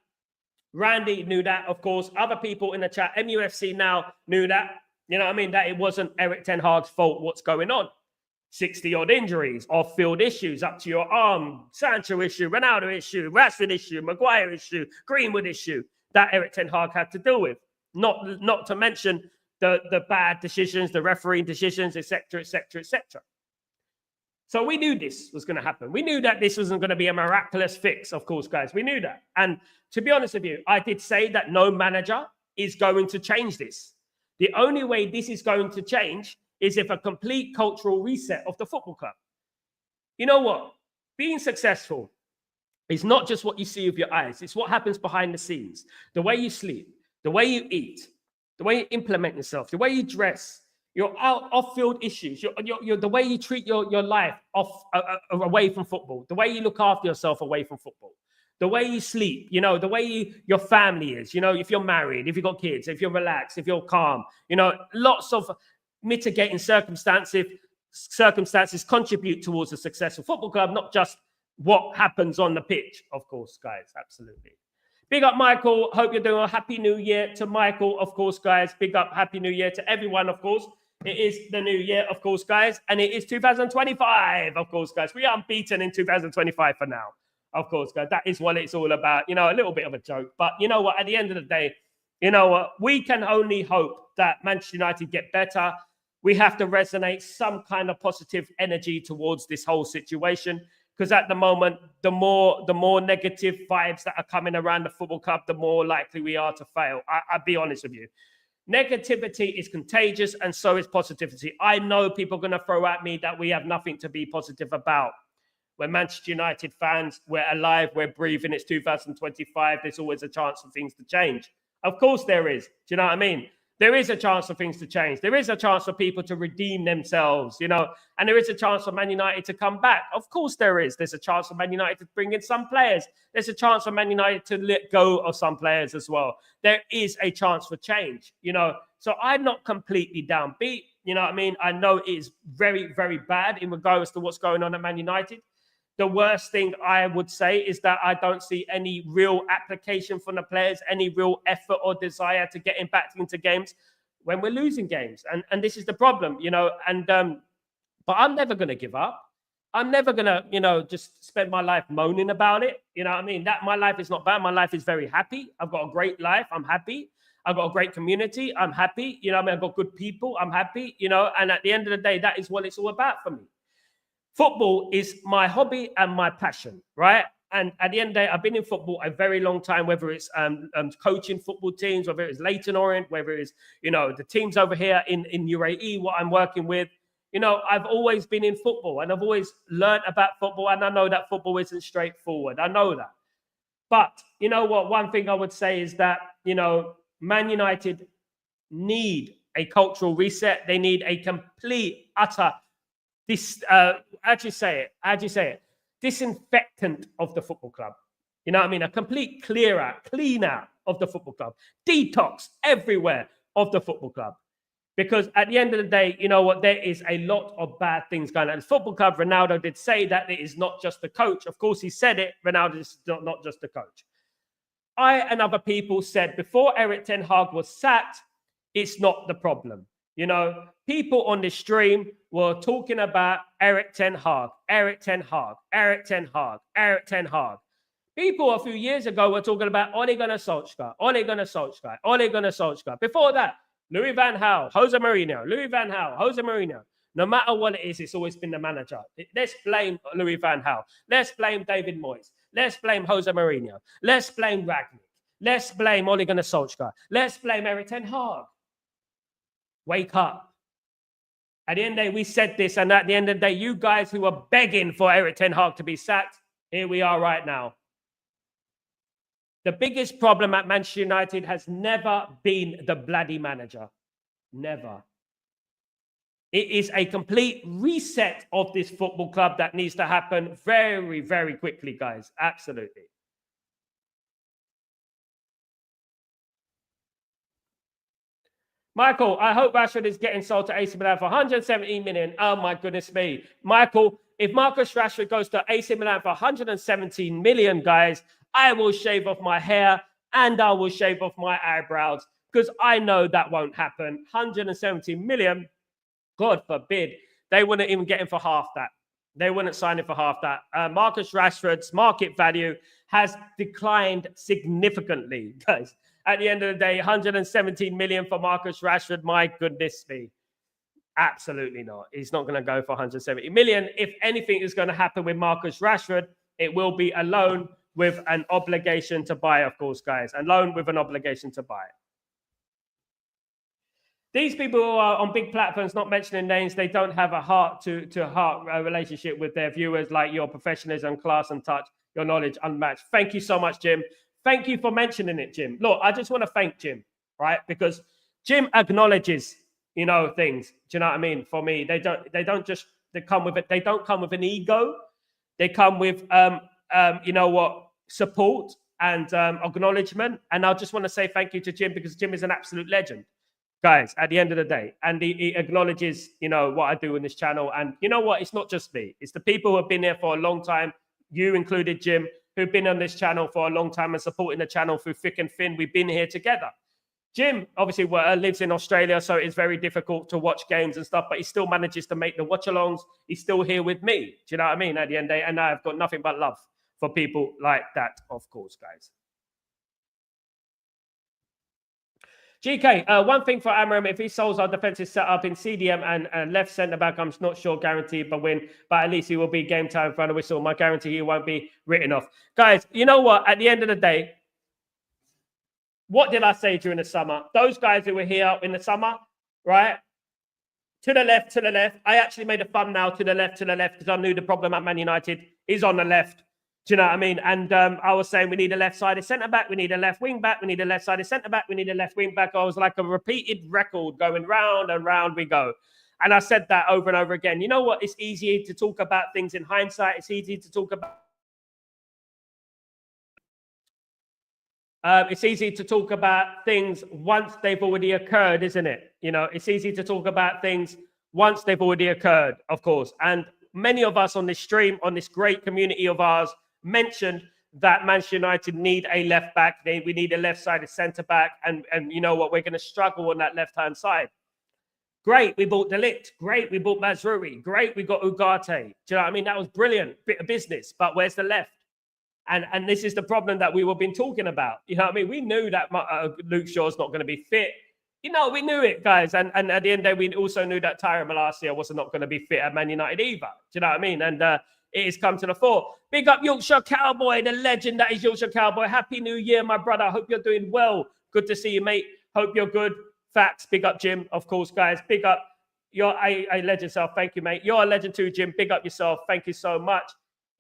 Randy knew that, of course. Other people in the chat, MUFC now knew that. You know what I mean? That it wasn't Erik ten Hag's fault what's going on. 60-odd injuries, off-field issues, up to your arm, Sancho issue, Ronaldo issue, Rashford issue, Maguire issue, Greenwood issue that Erik ten Hag had to deal with. Not to mention the bad decisions, the refereeing decisions, etc., etc., etc. So we knew this was going to happen. We knew that this wasn't going to be a miraculous fix, of course, guys. We knew that. And to be honest with you, I did say that no manager is going to change this. The only way this is going to change is if a complete cultural reset of the football club. You know what? Being successful is not just what you see with your eyes. It's what happens behind the scenes. The way you sleep, the way you eat, the way you implement yourself, the way you dress, your off-field issues, the way you treat your life away from football, the way you look after yourself away from football, the way you sleep, the way your family is, if you're married, if you've got kids, if you're relaxed, if you're calm, lots of mitigating circumstances contribute towards a successful football club, not just what happens on the pitch, of course, guys. Absolutely. Big up, Michael. Hope you're doing a happy new year to Michael, of course, guys. Big up, happy new year to everyone, of course. It is the new year, of course, guys. And it is 2025, of course, guys. We are unbeaten in 2025 for now. Of course, guys, that is what it's all about. A little bit of a joke. But you know what? At the end of the day, we can only hope that Manchester United get better. We have to resonate some kind of positive energy towards this whole situation. Because at the moment, the more negative vibes that are coming around the football club, the more likely we are to fail. I'll be honest with you. Negativity is contagious, and so is positivity. I know people are going to throw at me that we have nothing to be positive about. We're Manchester United fans. We're alive. We're breathing. It's 2025. There's always a chance for things to change. Of course there is. Do you know what I mean? There is a chance for things to change. There is a chance for people to redeem themselves, and there is a chance for Man United to come back. Of course there is. There's a chance for Man United to bring in some players. There's a chance for Man United to let go of some players as well. There is a chance for change, So I'm not completely downbeat. You know what I mean? I know it is very, very bad in regards to what's going on at Man United. The worst thing I would say is that I don't see any real application from the players, any real effort or desire to getting back into games when we're losing games. And this is the problem, but I'm never going to give up. I'm never going to, just spend my life moaning about it. You know what I mean? That my life is not bad. My life is very happy. I've got a great life. I'm happy. I've got a great community. I'm happy. I've got good people. I'm happy, and at the end of the day, that is what it's all about for me. Football is my hobby and my passion, right? And at the end of the day, I've been in football a very long time, whether it's coaching football teams, whether it's Leyton Orient, whether it's, the teams over here in UAE, what I'm working with. I've always been in football and I've always learned about football. And I know that football isn't straightforward. I know that. But you know what? One thing I would say is that, you know, Man United need a cultural reset. They need a complete, utter, how do you say it? Disinfectant of the football club. You know what I mean? A complete clean out of the football club. Detox everywhere of the football club. Because at the end of the day, you know what? There is a lot of bad things going on. The football club, Ronaldo did say that it is not just the coach. Of course, he said it. Ronaldo is not just the coach. I and other people said before Erik ten Hag was sacked, it's not the problem. You know, people on the stream were talking about Erik ten Hag, Erik ten Hag, Erik ten Hag, Erik ten Hag. People a few years ago were talking about Ole Gunnar Solskjaer, Ole Gunnar Solskjaer, Ole Gunnar Solskjaer. Before that, Louis van Gaal, Jose Mourinho, Louis van Gaal, Jose Mourinho. No matter what it is, it's always been the manager. Let's blame Louis van Gaal. Let's blame David Moyes. Let's blame Jose Mourinho. Let's blame Ragnick. Let's blame Ole Gunnar Solskjaer. Let's blame Erik ten Hag. Wake up. At the end of the day, we said this, and at the end of the day, you guys who are begging for Erik ten Hag to be sacked, here we are right now. The biggest problem at Manchester United has never been the bloody manager. Never. It is a complete reset of this football club that needs to happen very, very quickly, guys. Absolutely. Michael, I hope Rashford is getting sold to AC Milan for 117 million. Oh, my goodness me. Michael, if Marcus Rashford goes to AC Milan for 117 million, guys, I will shave off my hair and I will shave off my eyebrows because I know that won't happen. 170 million, God forbid, they wouldn't even get him for half that. They wouldn't sign him for half that. Marcus Rashford's market value has declined significantly, guys. At the end of the day, 117 million for Marcus Rashford, my goodness me. Absolutely not. He's not going to go for 170 million. If anything is going to happen with Marcus Rashford, it will be a loan with an obligation to buy, of course, guys. A loan with an obligation to buy. These people who are on big platforms, not mentioning names, they don't have a heart-to-heart relationship with their viewers, like your professionalism, class and touch, your knowledge unmatched. Thank you so much, Jim. Thank you for mentioning it, Jim. Look, I just want to thank Jim, right? Because Jim acknowledges, you know, things. Do you know what I mean? For me, they don't come with it. They don't come with an ego. They come with, you know what, support and acknowledgement. And I just want to say thank you to Jim because Jim is an absolute legend, guys, at the end of the day. And he acknowledges, you know, what I do in this channel. And you know what? It's not just me. It's the people who have been there for a long time. You included, Jim, who've been on this channel for a long time and supporting the channel through thick and thin. We've been here together. Jim obviously lives in Australia, so it's very difficult to watch games and stuff, but he still manages to make the watch-alongs. He's still here with me. Do you know what I mean? At the end of the day, and I've got nothing but love for people like that, of course, guys. GK, one thing for Amorim, if he solves our defensive setup in CDM and left centre-back, I'm not sure guaranteed but win, but at least he will be game time in front of whistle. My guarantee he won't be written off. Guys, you know what? At the end of the day, what did I say during the summer? Those guys who were here in the summer, right? To the left. I actually made a thumbnail to the left because I knew the problem at Man United is on the left. Do you know what I mean? And I was saying we need a left-sided centre-back, we need a left wing-back, we need a left-sided centre-back, we need a left wing-back. I was like a repeated record going round and round we go. And I said that over and over again. You know what? It's easy to talk about things in hindsight. It's easy to talk about... it's easy to talk about things once they've already occurred, isn't it? You know, it's easy to talk about things once they've already occurred, of course. And many of us on this stream, on this great community of ours, mentioned that Manchester United need a left back. We need a left-sided centre back, and you know what? We're going to struggle on that left-hand side. Great, we bought De Ligt. Great, we bought Mazraoui. Great, we got Ugarte. Do you know what I mean? That was brilliant bit of business. But where's the left? And this is the problem that we've been talking about. You know what I mean? We knew that Luke Shaw's not going to be fit. You know, we knew it, guys. And at the end of the day, we also knew that Tyrone Malacia was not going to be fit at Man United either. Do you know what I mean? And it has come to the fore. Big up Yorkshire Cowboy, the legend that is Yorkshire Cowboy. Happy New Year, my brother. Hope you're doing well. Good to see you, mate. Hope you're good. Facts. Big up, Jim. Of course, guys. Big up. You're a legend yourself. Thank you, mate. You're a legend too, Jim. Big up yourself. Thank you so much.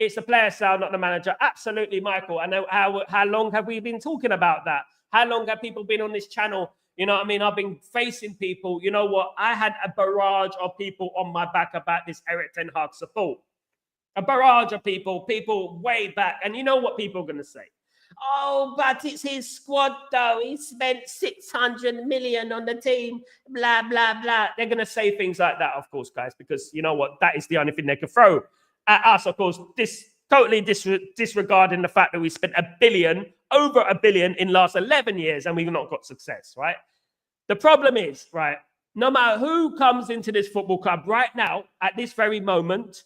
It's the player, Sal, not the manager. Absolutely, Michael. I know how long have we been talking about that? How long have people been on this channel? You know what I mean? I've been facing people. You know what? I had a barrage of people on my back about this Erik ten Hag support. A barrage of people way back. And you know what people are going to say? Oh, but it's his squad, though. He spent 600 million on the team, blah, blah, blah. They're going to say things like that, of course, guys, because you know what? That is the only thing they can throw at us, of course. Totally disregarding the fact that we spent over a billion in the last 11 years and we've not got success, right? The problem is, right, no matter who comes into this football club right now, at this very moment,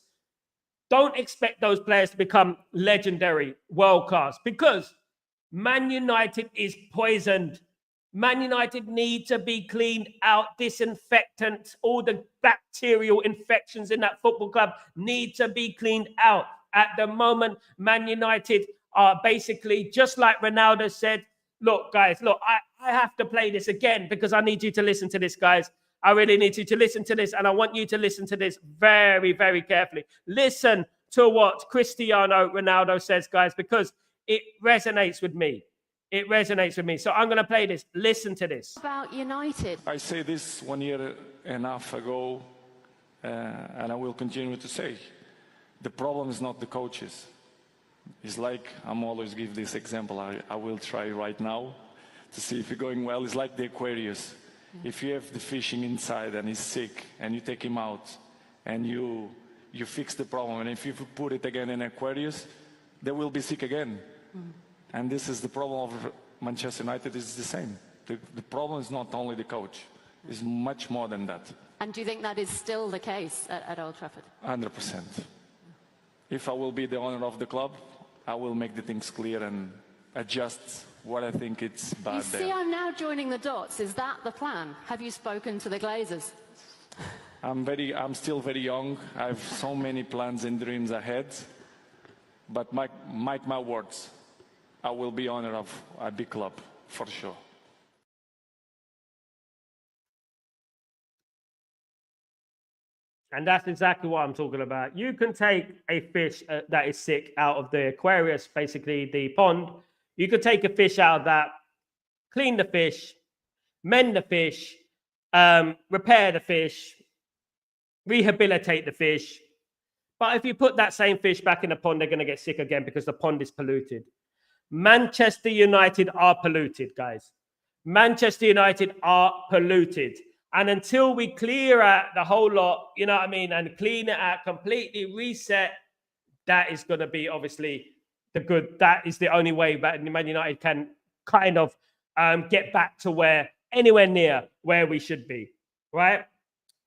don't expect those players to become legendary, world class, because Man United is poisoned. Man United need to be cleaned out. Disinfectant, all the bacterial infections in that football club need to be cleaned out. At the moment, Man United are basically, just like Ronaldo said, look, guys, look, I have to play this again because I need you to listen to this, guys. I really need you to listen to this, and I want you to listen to this very, very carefully. Listen to what Cristiano Ronaldo says, guys, because it resonates with me. It resonates with me. So I'm going to play this. Listen to this. About United. I say this 1 year and a half ago, and I will continue to say, the problem is not the coaches. It's like, I'm always give this example, I will try right now to see if it's going well. It's like the Aquarius. If you have the fishing inside and he's sick and you take him out and you fix the problem, and if you put it again in Aquarius, they will be sick again. And this is the problem of Manchester United, is the same. The problem is not only the coach, it's much more than that. And do you think that is still the case at Old Trafford? 100%. If I will be the owner of the club, I will make the things clear and adjust what I think it's bad there. You see, I'm now joining the dots. Is that the plan? Have you spoken to the Glazers? I'm still very young. I have so many plans and dreams ahead. But mark my words, I will be owner of a big club, for sure. And that's exactly what I'm talking about. You can take a fish that is sick out of the Aquarius, basically the pond. You could take a fish out of that, clean the fish, mend the fish, repair the fish, rehabilitate the fish. But if you put that same fish back in the pond, they're going to get sick again because the pond is polluted. Manchester United are polluted, guys. Manchester United are polluted. And until we clear out the whole lot, you know what I mean, and clean it out, completely reset, that is going to be obviously the good. That is the only way that Man United can kind of get back to anywhere near where we should be, right?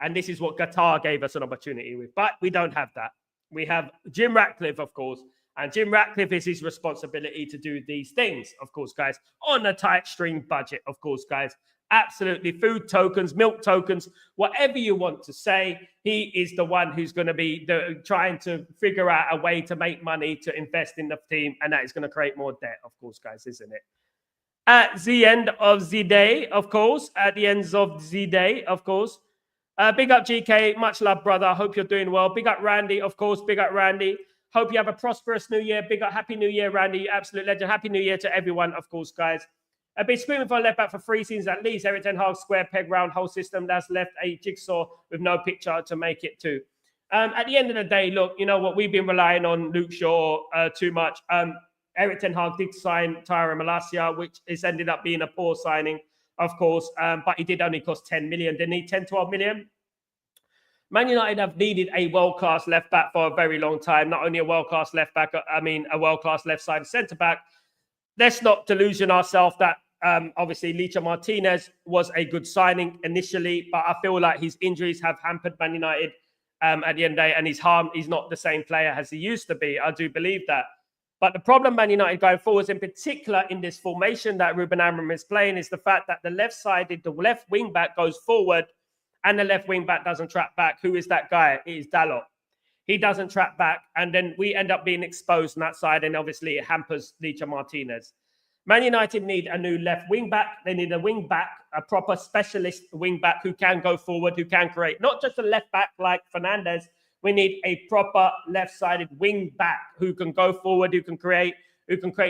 And this is what Qatar gave us an opportunity with. But we don't have that. We have Jim Ratcliffe, of course. And Jim Ratcliffe is his responsibility to do these things, of course, guys, on a tight string budget, of course, guys. Absolutely. Food tokens, milk tokens, whatever you want to say. He is the one who's going to be trying to figure out a way to make money to invest in the team. And that is going to create more debt, of course, guys, isn't it? At the end of the day, of course, big up GK, much love, brother. I hope you're doing well. Big up Randy, of course. Big up Randy. Hope you have a prosperous new year. Big up, happy new year, Randy. Absolute legend. Happy new year to everyone, of course, guys. I've been screaming for a left back for 3 seasons at least. Erik ten Hag square peg round hole system. That's left a jigsaw with no picture to make it to. At the end of the day, look, you know what? We've been relying on Luke Shaw too much. Erik ten Hag did sign Tyra Malacia, which has ended up being a poor signing, of course. But he did only cost 10 million. Didn't he? 10, 12 million? Man United have needed a world-class left-back for a very long time. Not only a world-class left-back, a world-class left-side centre-back. Let's not delusion ourselves that obviously Licha Martinez was a good signing initially, but I feel like his injuries have hampered Man United at the end of the day, and he's not the same player as he used to be. I do believe that. But the problem Man United going forwards, in particular in this formation that Ruben Amorim is playing, is the fact that the left wing-back goes forward and the left wing-back doesn't track back. Who is that guy? It is Dalot. He doesn't track back, and then we end up being exposed on that side, and obviously it hampers Licha Martinez. Man United need a new left wing-back. They need a wing-back, a proper specialist wing-back who can go forward, who can create. Not just a left-back like Fernandes, We need a proper left-sided wing back who can go forward, who can create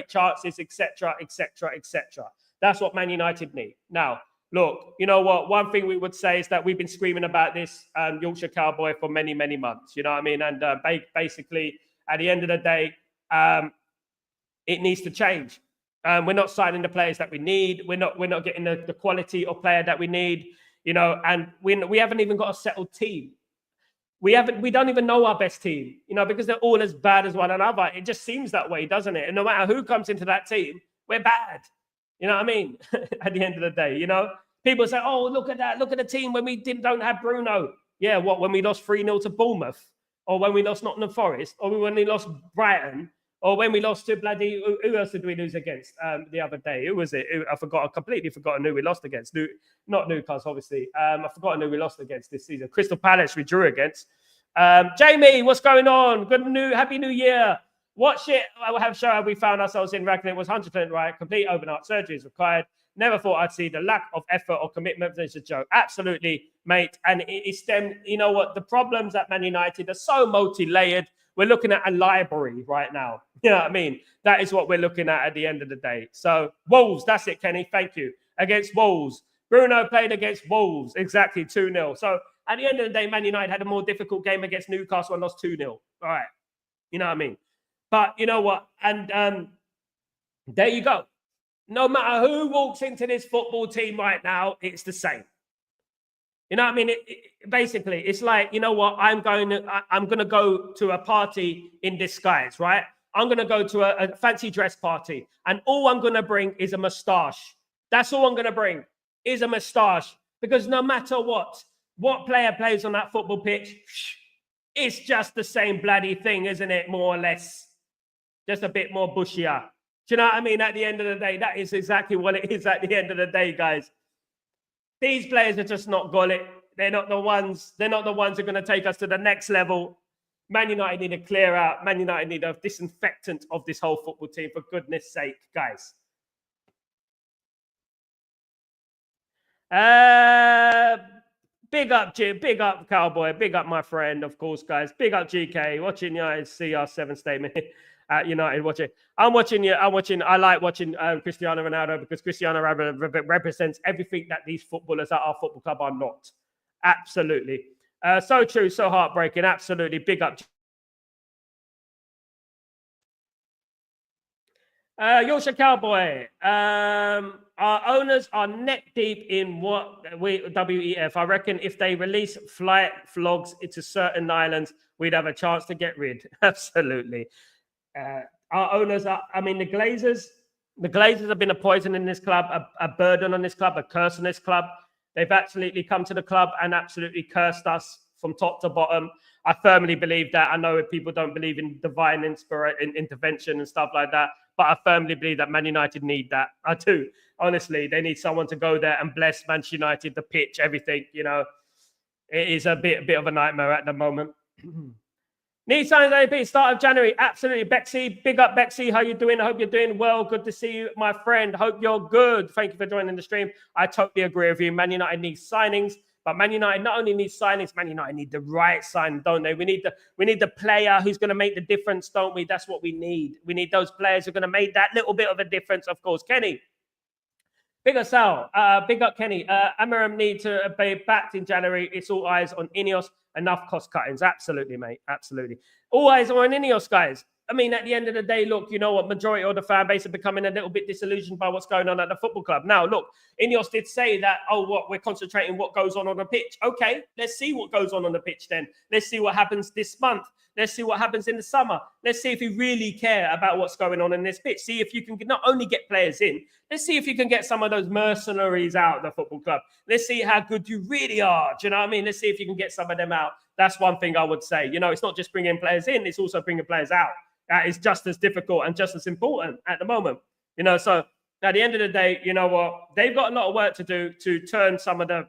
chances, etc., etc., etc. That's what Man United need. Now, look, you know what? One thing we would say is that we've been screaming about this Yorkshire Cowboy for many, many months. You know what I mean? And basically, at the end of the day, it needs to change. We're not signing the players that we need. We're not getting the quality of player that we need. You know, and we haven't even got a settled team. We don't even know our best team, you know, because they're all as bad as one another. It just seems that way, doesn't it? And no matter who comes into that team, we're bad. You know what I mean? At the end of the day, you know, people say, oh, look at that. Look at the team when we don't have Bruno. Yeah, what, when we lost 3-0 to Bournemouth, or when we lost Nottingham Forest, or when we lost Brighton, or when we lost to bloody, who else did we lose against the other day? Who was it? I completely forgotten who we lost against. Not Newcastle, obviously. I've forgotten who we lost against this season. Crystal Palace we drew against. Jamie, what's going on? Happy New Year. What shit have we found ourselves in? Ragnar was 100% right. Complete open heart surgery is required. Never thought I'd see the lack of effort or commitment. It's a joke. Absolutely, mate. And it stemmed, you know what? The problems at Man United are so multi-layered. We're looking at a library right now. You know what I mean? That is what we're looking at the end of the day. So, Wolves, that's it, Kenny. Thank you. Against Wolves. Bruno played against Wolves. Exactly, 2-0. So, at the end of the day, Man United had a more difficult game against Newcastle and lost 2-0. All right. You know what I mean? But you know what? And there you go. No matter who walks into this football team right now, it's the same. You know what I mean? Basically, it's like, you know what? I'm going to go to a party in disguise, right? I'm going to go to a fancy dress party, and all I'm going to bring is a moustache. That's all I'm going to bring is a moustache, because no matter what player plays on that football pitch, it's just the same bloody thing, isn't it? More or less, just a bit more bushier. Do you know what I mean? At the end of the day, that is exactly what it is. At the end of the day, guys. These players are just not got it. They're not the ones. They're not the ones who are going to take us to the next level. Man United need a clear out. Man United need a disinfectant of this whole football team, for goodness sake, guys. Big up Cowboy, big up my friend, of course, guys. Big up GK, watching you CR7 statement. United watching. I like watching Cristiano Ronaldo, because Cristiano represents everything that these footballers at our football club are not. Absolutely. So true, so heartbreaking. Absolutely. Big up. Yorkshire Cowboy. Our owners are neck deep in WEF. I reckon if they release flight vlogs into certain islands, we'd have a chance to get rid. Absolutely. Our owners are, I mean, the Glazers have been a poison in this club, a burden on this club, a curse on this club. They've absolutely come to the club and absolutely cursed us from top to bottom. I firmly believe that. I know people don't believe in divine intervention and stuff like that, but I firmly believe that Man United need that. I do. Honestly, they need someone to go there and bless Manchester United, the pitch, everything. You know, it is a bit of a nightmare at the moment. Need signs AP, start of January. Absolutely. Bexy, big up, Bexy. How you doing? I hope you're doing well. Good to see you, my friend. Hope you're good. Thank you for joining the stream. I totally agree with you. Man United needs signings, but Man United not only needs signings, Man United need the right sign, don't they? We need the player who's going to make the difference, don't we? That's what we need. We need those players who are going to make that little bit of a difference, of course. Kenny. Big up Sal. Big up Kenny. Amaram need to be backed in January. It's all eyes on Ineos. Enough cost cuttings. Absolutely, mate. Absolutely. All eyes on Ineos, guys. I mean, at the end of the day, look, you know what? Majority of the fan base are becoming a little bit disillusioned by what's going on at the football club. Now, look, Ineos did say that, we're concentrating what goes on the pitch. Okay, let's see what goes on the pitch then. Let's see what happens this month. Let's see what happens in the summer. Let's see if you really care about what's going on in this pitch. See if you can not only get players in, let's see if you can get some of those mercenaries out of the football club. Let's see how good you really are. Do you know what I mean? Let's see if you can get some of them out. That's one thing I would say. You know, it's not just bringing players in, it's also bringing players out. That is just as difficult and just as important at the moment. You know, so at the end of the day, you know what? They've got a lot of work to do to turn some of the,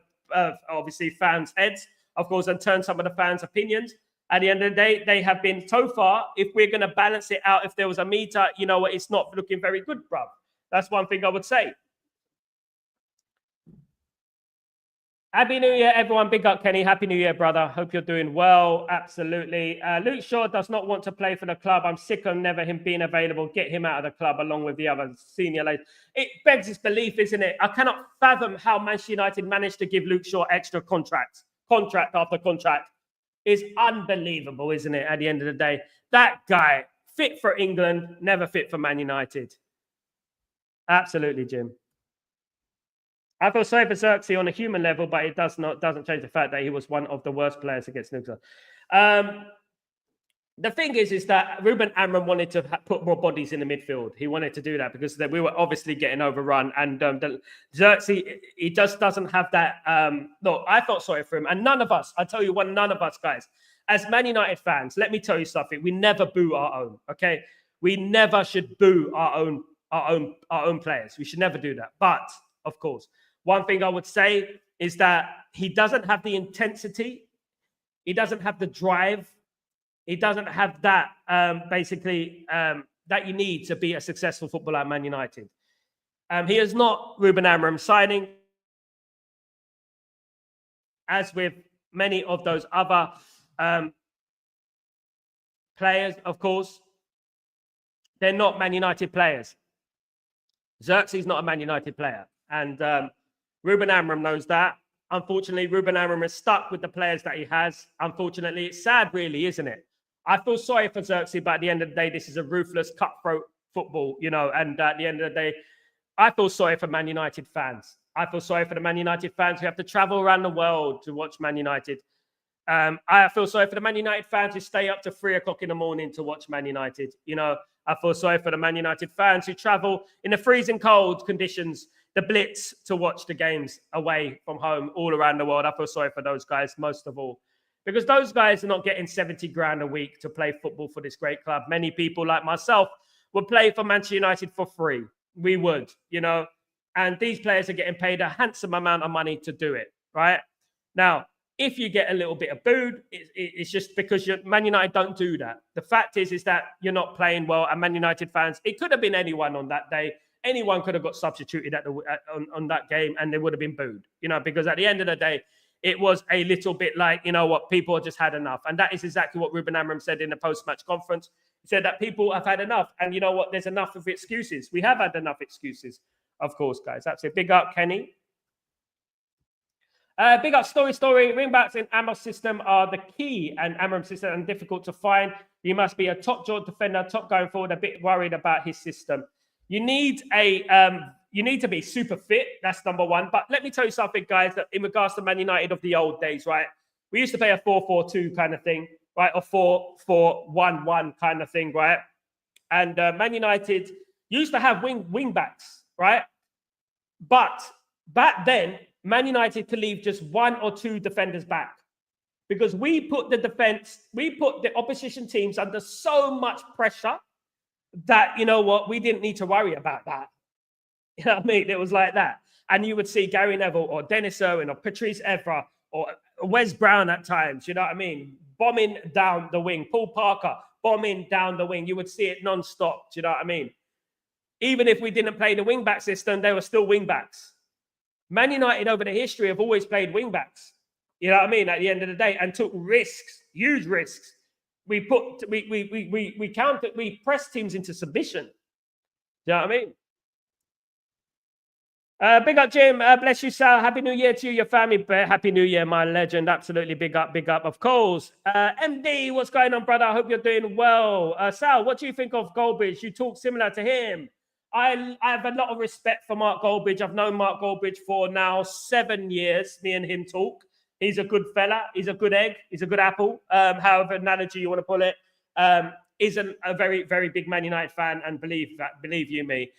obviously, fans' heads, of course, and turn some of the fans' opinions. At the end of the day, they have been, so far, if we're going to balance it out, if there was a meter, you know what, it's not looking very good, bruv. That's one thing I would say. Happy New Year, everyone. Big up, Kenny. Happy New Year, brother. Hope you're doing well. Absolutely. Luke Shaw does not want to play for the club. I'm sick of never him being available. Get him out of the club along with the other senior ladies. It begs its belief, isn't it? I cannot fathom how Manchester United managed to give Luke Shaw extra contract after contract. It's unbelievable, isn't it? At the end of the day, that guy, fit for England, never fit for Man United. Absolutely, Jim. I feel sorry for Xerxes on a human level, but it doesn't change the fact that he was one of the worst players against Newcastle. The thing is that Ruben Amorim wanted to put more bodies in the midfield. He wanted to do that because we were obviously getting overrun. And Xerxes, he just doesn't have that. Look, I felt sorry for him. And none of us, I tell you what, none of us, guys, as Man United fans, let me tell you something. We never boo our own, okay? We never should boo our own players. We should never do that. But, of course, one thing I would say is that he doesn't have the intensity. He doesn't have the drive. He doesn't have that, that you need to be a successful footballer at Man United. He is not Ruben Amorim signing. As with many of those other players, of course, they're not Man United players. Xerxes is not a Man United player. And Ruben Amorim knows that. Unfortunately, Ruben Amorim is stuck with the players that he has. Unfortunately, it's sad, really, isn't it? I feel sorry for Xerxes, but at the end of the day, this is a ruthless, cutthroat football, you know. And at the end of the day, I feel sorry for Man United fans. I feel sorry for the Man United fans who have to travel around the world to watch Man United. I feel sorry for the Man United fans who stay up to 3 o'clock in the morning to watch Man United. You know, I feel sorry for the Man United fans who travel in the freezing cold conditions, the blitz, to watch the games away from home all around the world. I feel sorry for those guys most of all, because those guys are not getting 70 grand a week to play football for this great club. Many people like myself would play for Manchester United for free. We would, you know, and these players are getting paid a handsome amount of money to do it, right? Now, if you get a little bit of booed, it's just because Man United don't do that. The fact is that you're not playing well, and Man United fans, it could have been anyone on that day. Anyone could have got substituted on that game, and they would have been booed, you know, because at the end of the day, it was a little bit like, you know what, people just had enough. And that is exactly what Ruben Amorim said in the post-match conference. He said that people have had enough. And you know what, there's enough of excuses. We have had enough excuses, of course, guys. That's it. Big up, Kenny. Big up, story. Wingbacks in Amorim's system are the key, and Amorim's system are difficult to find. You must be a top-jaw defender, top going forward, a bit worried about his system. You need to be super fit. That's number one. But let me tell you something, guys, that in regards to Man United of the old days, right? We used to play a 4-4-2 kind of thing, right? Or 4-4-1-1 kind of thing, right? And Man United used to have wing backs, right? But back then, Man United could leave just 1 or 2 defenders back, because we put the opposition teams under so much pressure that, you know what, we didn't need to worry about that. You know what I mean? It was like that. And you would see Gary Neville or Dennis Irwin or Patrice Evra or Wes Brown at times, you know what I mean, bombing down the wing. Paul Parker bombing down the wing. You would see it non-stop, do you know what I mean? Even if we didn't play the wing-back system, they were still wing-backs. Man United over the history have always played wing-backs, you know what I mean, at the end of the day, and took risks, huge risks. We pressed teams into submission. Do you know what I mean? Big up, Jim. Bless you, Sal. Happy New Year to you, your family. Happy New Year, my legend. Absolutely big up, of course. MD, what's going on, brother? I hope you're doing well. Sal, what do you think of Goldbridge? You talk similar to him. I have a lot of respect for Mark Goldbridge. I've known Mark Goldbridge for now 7 years. Me and him talk. He's a good fella. He's a good egg. He's a good apple. However analogy you want to pull it. Is a very, very big Man United fan, and believe you me.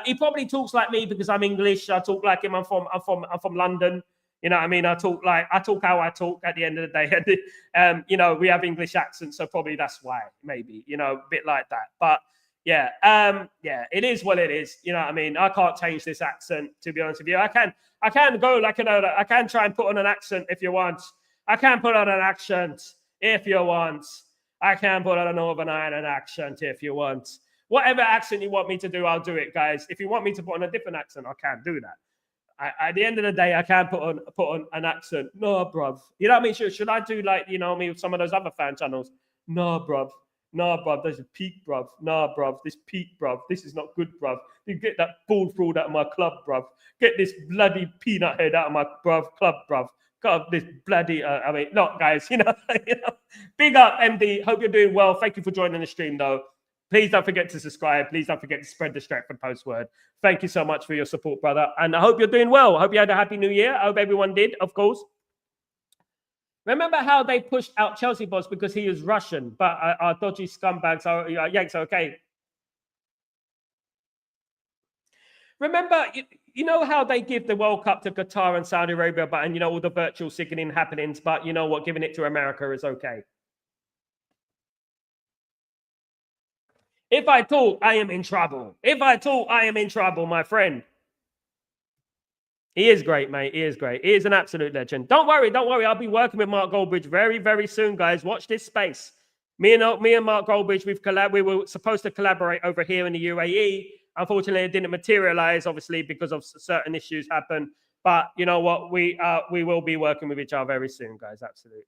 He probably talks like me because I'm English. I talk like him. I'm from London. You know what I mean? I talk how I talk at the end of the day. You know, we have English accents, so probably that's why, maybe, you know, a bit like that. But yeah, it is what it is. You know what I mean? I can't change this accent, to be honest with you. I can go like, you know, I can try and put on an accent if you want. I can put on an accent if you want. I can put on a Northern Ireland accent if you want. Whatever accent you want me to do, I'll do it, guys. If you want me to put on a different accent, I can do that. At the end of the day, I can't put on an accent. No, bruv. You know what I mean? Should I do like, you know what I mean, with some of those other fan channels? No, bruv. No, bruv. There's a peak, bruv. No, bruv. This peak, bruv. This is not good, bruv. You get that ball fraud out of my club, bruv. Get this bloody peanut head out of my club, bruv. God, this bloody, look, guys, you know, big up, MD. Hope you're doing well. Thank you for joining the stream, though. Please don't forget to subscribe. Please don't forget to spread the Stretford Post word. Thank you so much for your support, brother. And I hope you're doing well. I hope you had a happy new year. I hope everyone did, of course. Remember how they pushed out Chelsea boss because he is Russian, but our dodgy scumbags are Yanks are okay. Remember, you know how they give the World Cup to Qatar and Saudi Arabia, and you know all the virtual sickening happenings, but you know what, giving it to America is okay. If I talk, I am in trouble. If I talk, I am in trouble, my friend. He is great, mate. He is great. He is an absolute legend. Don't worry. I'll be working with Mark Goldbridge very, very soon, guys. Watch this space. Me and Mark Goldbridge, we were supposed to collaborate over here in the UAE. Unfortunately, it didn't materialize, obviously, because of certain issues happened. But you know what? We will be working with each other very soon, guys. Absolutely.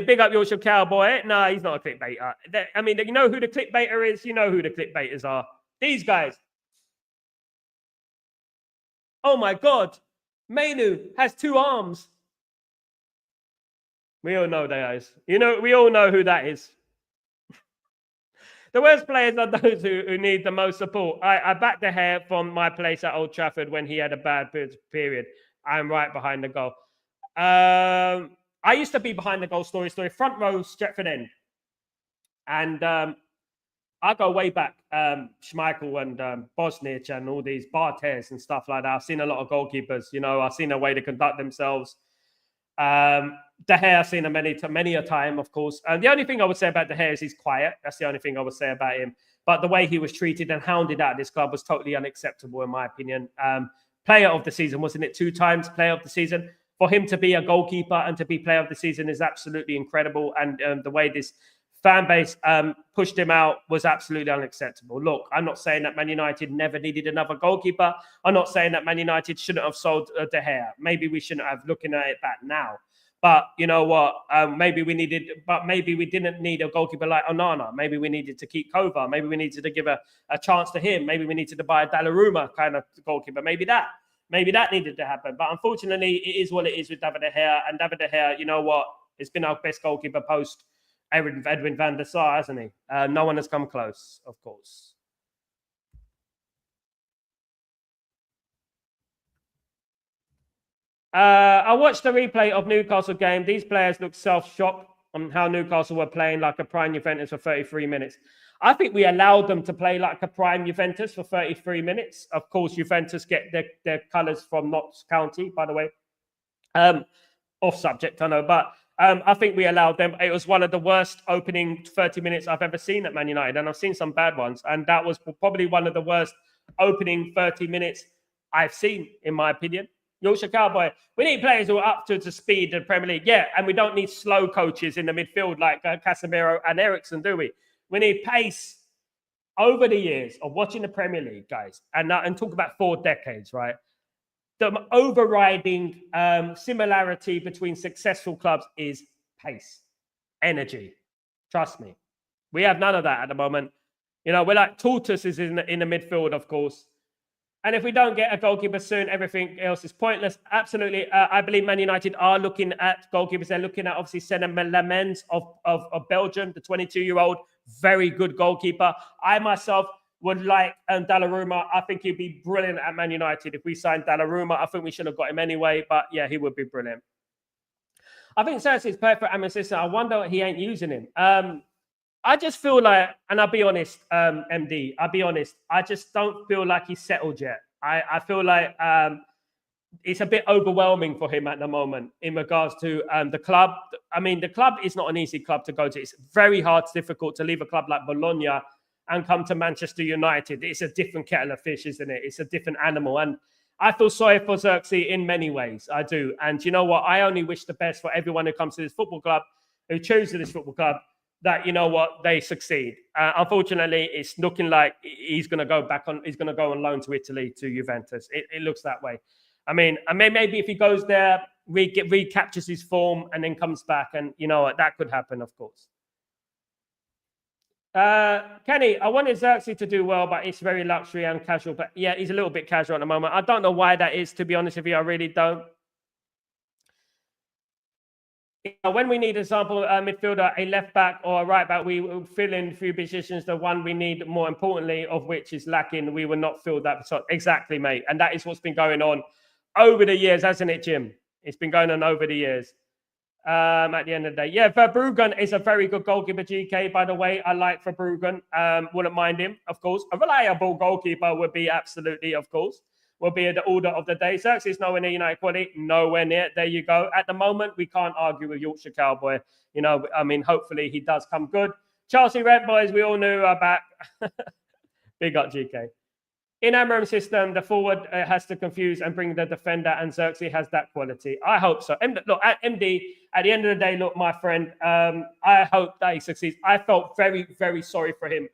Big up Yorkshire Cowboy. No, he's not a clickbaiter. I mean, you know who the clickbaiter is? You know who the clickbaiters are. These guys. Oh my God. Manu has 2 arms. We all know that is. You know, we all know who that is. The worst players are those who need the most support. I backed the hair from my place at Old Trafford when he had a bad period. I'm right behind the goal. I used to be behind the goal story, front row, Stretford end. And I go way back, Schmeichel and Bosnich and all these Bartes and stuff like that. I've seen a lot of goalkeepers, you know, I've seen a way to conduct themselves. De Gea, I've seen him many a time, of course. And the only thing I would say about De Gea is he's quiet. That's the only thing I would say about him. But the way he was treated and hounded out of this club was totally unacceptable, in my opinion. Player of the season, wasn't it? 2 times player of the season. For him to be a goalkeeper and to be player of the season is absolutely incredible. And the way this fan base pushed him out was absolutely unacceptable. Look, I'm not saying that Man United never needed another goalkeeper. I'm not saying that Man United shouldn't have sold De Gea. Maybe we shouldn't have, looking at it back now. But you know what? Maybe we didn't need a goalkeeper like Onana. Maybe we needed to keep Kova. Maybe we needed to give a chance to him. Maybe we needed to buy a Donnarumma kind of goalkeeper. Maybe that needed to happen. But unfortunately, it is what it is with David De Gea. And David De Gea, you know what? It's been our best goalkeeper post Edwin van der Sar, hasn't he? No one has come close, of course. I watched the replay of Newcastle game. These players look self-shocked on how Newcastle were playing like a prime Juventus for 33 minutes. I think we allowed them to play like a prime Juventus for 33 minutes. Of course, Juventus get their colours from Notts County, by the way. Off subject, I know, but I think we allowed them. It was one of the worst opening 30 minutes I've ever seen at Man United, and I've seen some bad ones, and that was probably one of the worst opening 30 minutes I've seen, in my opinion. Yorkshire Cowboy, we need players who are up to speed in the Premier League. Yeah, and we don't need slow coaches in the midfield like Casemiro and Eriksen, do we? We need pace. Over the years of watching the Premier League, guys, and talk about 4 decades, right? The overriding similarity between successful clubs is pace, energy. Trust me. We have none of that at the moment. You know, we're like tortoises in the midfield, of course. And if we don't get a goalkeeper soon, everything else is pointless. Absolutely. I believe Man United are looking at goalkeepers. They're looking at, obviously, Senan Lamens of Belgium, the 22-year-old, very good goalkeeper. I myself would like Donnarumma. I think he'd be brilliant at Man United. If we signed Donnarumma, I think we should have got him anyway. But yeah, he would be brilliant. I think Cersei is perfect. I'm assistant. I wonder he ain't using him. I just feel like, and I'll be honest, MD, I'll be honest, I just don't feel like he's settled yet. I feel like it's a bit overwhelming for him at the moment in regards to the club. I mean, the club is not an easy club to go to. It's very hard, it's difficult to leave a club like Bologna and come to Manchester United. It's a different kettle of fish, isn't it? It's a different animal. And I feel sorry for Xerxes in many ways. I do. And you know what? I only wish the best for everyone who comes to this football club, who chooses this football club. that, you know what, they succeed. Unfortunately, it's looking like he's going to go on loan to Italy, to Juventus. It looks that way. I mean, maybe if he goes there, recaptures his form and then comes back, and you know what, that could happen, of course. Kenny, I wanted Xerxes to do well, but it's very luxury and casual. But yeah, he's a little bit casual at the moment. I don't know why that is, to be honest with you. I really don't. When we need, example, a midfielder, a left back or a right back, we will fill in a few positions. The one we need, more importantly, of which is lacking, we will not fill that. So exactly, mate. And that is what's been going on over the years, hasn't it, Jim? It's been going on over the years. At the end of the day, yeah, Verbruggen is a very good goalkeeper. GK, by the way, I like Verbruggen. Wouldn't mind him, of course. A reliable goalkeeper would be absolutely, of course, will be the order of the day. Xerxes nowhere near United quality, nowhere near. There you go. At the moment, we can't argue with Yorkshire Cowboy. You know, I mean, hopefully he does come good. Chelsea Red Boys, we all knew are back. Big up, GK. In Amorim's system, the forward has to confuse and bring the defender, and Xerxes has that quality. I hope so. Look, at MD, at the end of the day, look, my friend, I hope that he succeeds. I felt very, very sorry for him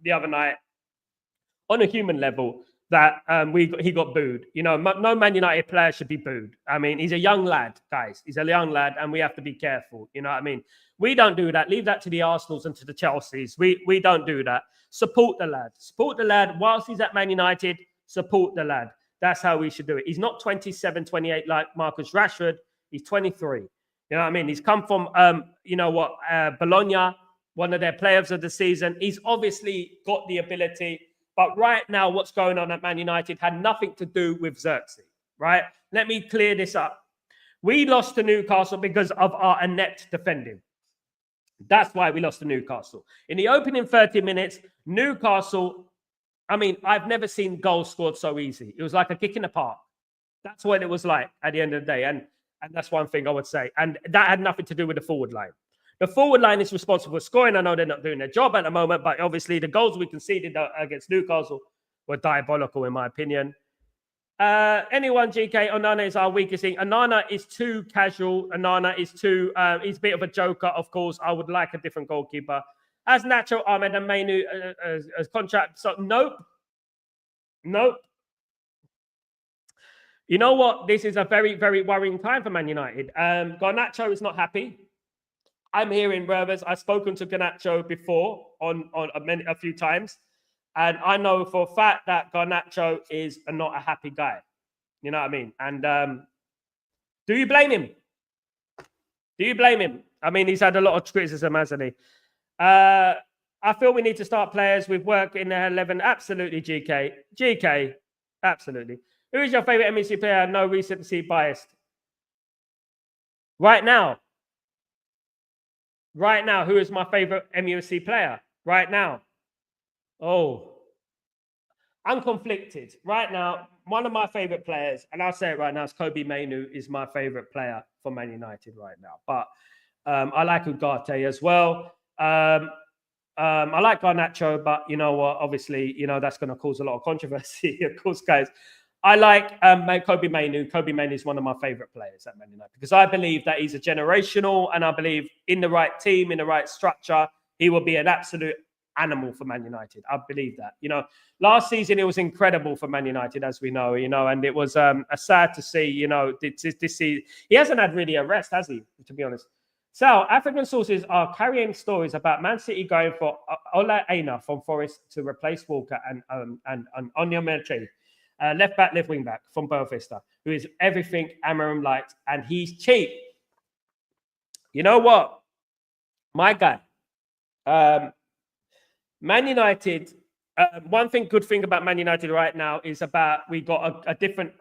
the other night on a human level that he got booed. You know, no Man United player should be booed. I mean, he's a young lad, guys. He's a young lad, and we have to be careful. You know what I mean? We don't do that. Leave that to the Arsenals and to the Chelseas. We don't do that. Support the lad. Support the lad. Whilst he's at Man United, support the lad. That's how we should do it. He's not 27, 28 like Marcus Rashford. He's 23. You know what I mean? He's come from, Bologna, one of their players of the season. He's obviously got the ability. But right now, what's going on at Man United had nothing to do with Xerxes, right? Let me clear this up. We lost to Newcastle because of our inept defending. That's why we lost to Newcastle. In the opening 30 minutes, Newcastle, I mean, I've never seen goals scored so easy. It was like a kick in the park. That's what it was like at the end of the day. And that's one thing I would say. And that had nothing to do with the forward line. The forward line is responsible for scoring. I know they're not doing their job at the moment, but obviously the goals we conceded against Newcastle were diabolical, in my opinion. Anyone, GK, Onana is our weakest thing. Onana is too casual. Onana is too, he's a bit of a joker, of course. I would like a different goalkeeper. As Nacho, Ahmed and Mainu as contract. So, nope. You know what? This is a very, very worrying time for Man United. Garnacho is not happy. I'm hearing murmurs. I've spoken to Garnacho before on a few times. And I know for a fact that Garnacho is not a happy guy. You know what I mean? And do you blame him? Do you blame him? I mean, he's had a lot of criticism, hasn't he? I feel we need to start players with work in their 11. Absolutely, GK. GK, absolutely. Who is your favorite MEC player? No recency biased. Right now, who is my favorite MUFC player? Right now. Oh, I'm conflicted. Right now, one of my favorite players, and I'll say it right now, is Kobe Mainu is my favorite player for Man United right now. But I like Ugarte as well. I like Garnacho, but you know what? Obviously, you know, that's going to cause a lot of controversy, of course, guys. I like Kobe Mainu. Kobe Mainu is one of my favorite players at Man United because I believe that he's a generational, and I believe in the right team, in the right structure, he will be an absolute animal for Man United. I believe that. You know, last season it was incredible for Man United, as we know. You know, and it was sad to see. You know, this season he hasn't had really a rest, has he? To be honest. Sal, African sources are carrying stories about Man City going for Ola Aina from Forest to replace Walker and Onyemaechi. Left back, left wing back from Boavista, who is everything Amorim liked, and he's cheap. You know what? My guy, Man United, one good thing about Man United right now is we got a different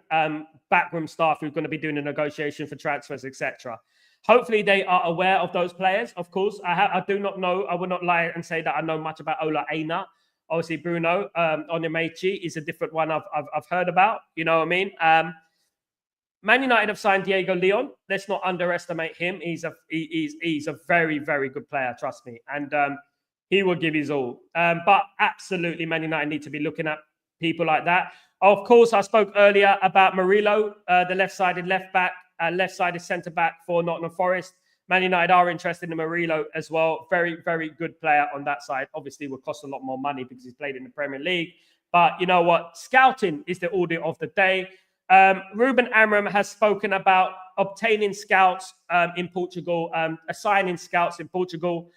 backroom staff who's going to be doing the negotiation for transfers, etc. Hopefully they are aware of those players. Of course, I do not know. I would not lie and say that I know much about Ola Aina. Obviously, Bruno Onyemaechi is a different one I've heard about. You know what I mean? Man United have signed Diego Leon. Let's not underestimate him. He's a very, very good player. Trust me, and he will give his all. But absolutely, Man United need to be looking at people like that. Of course, I spoke earlier about Murillo, the left-sided left back, left-sided centre back for Nottingham Forest. Man United are interested in Murillo as well. Very, very good player on that side. Obviously, will cost a lot more money because he's played in the Premier League. But you know what? Scouting is the order of the day. Ruben Amorim has spoken about obtaining scouts in Portugal, assigning scouts in Portugal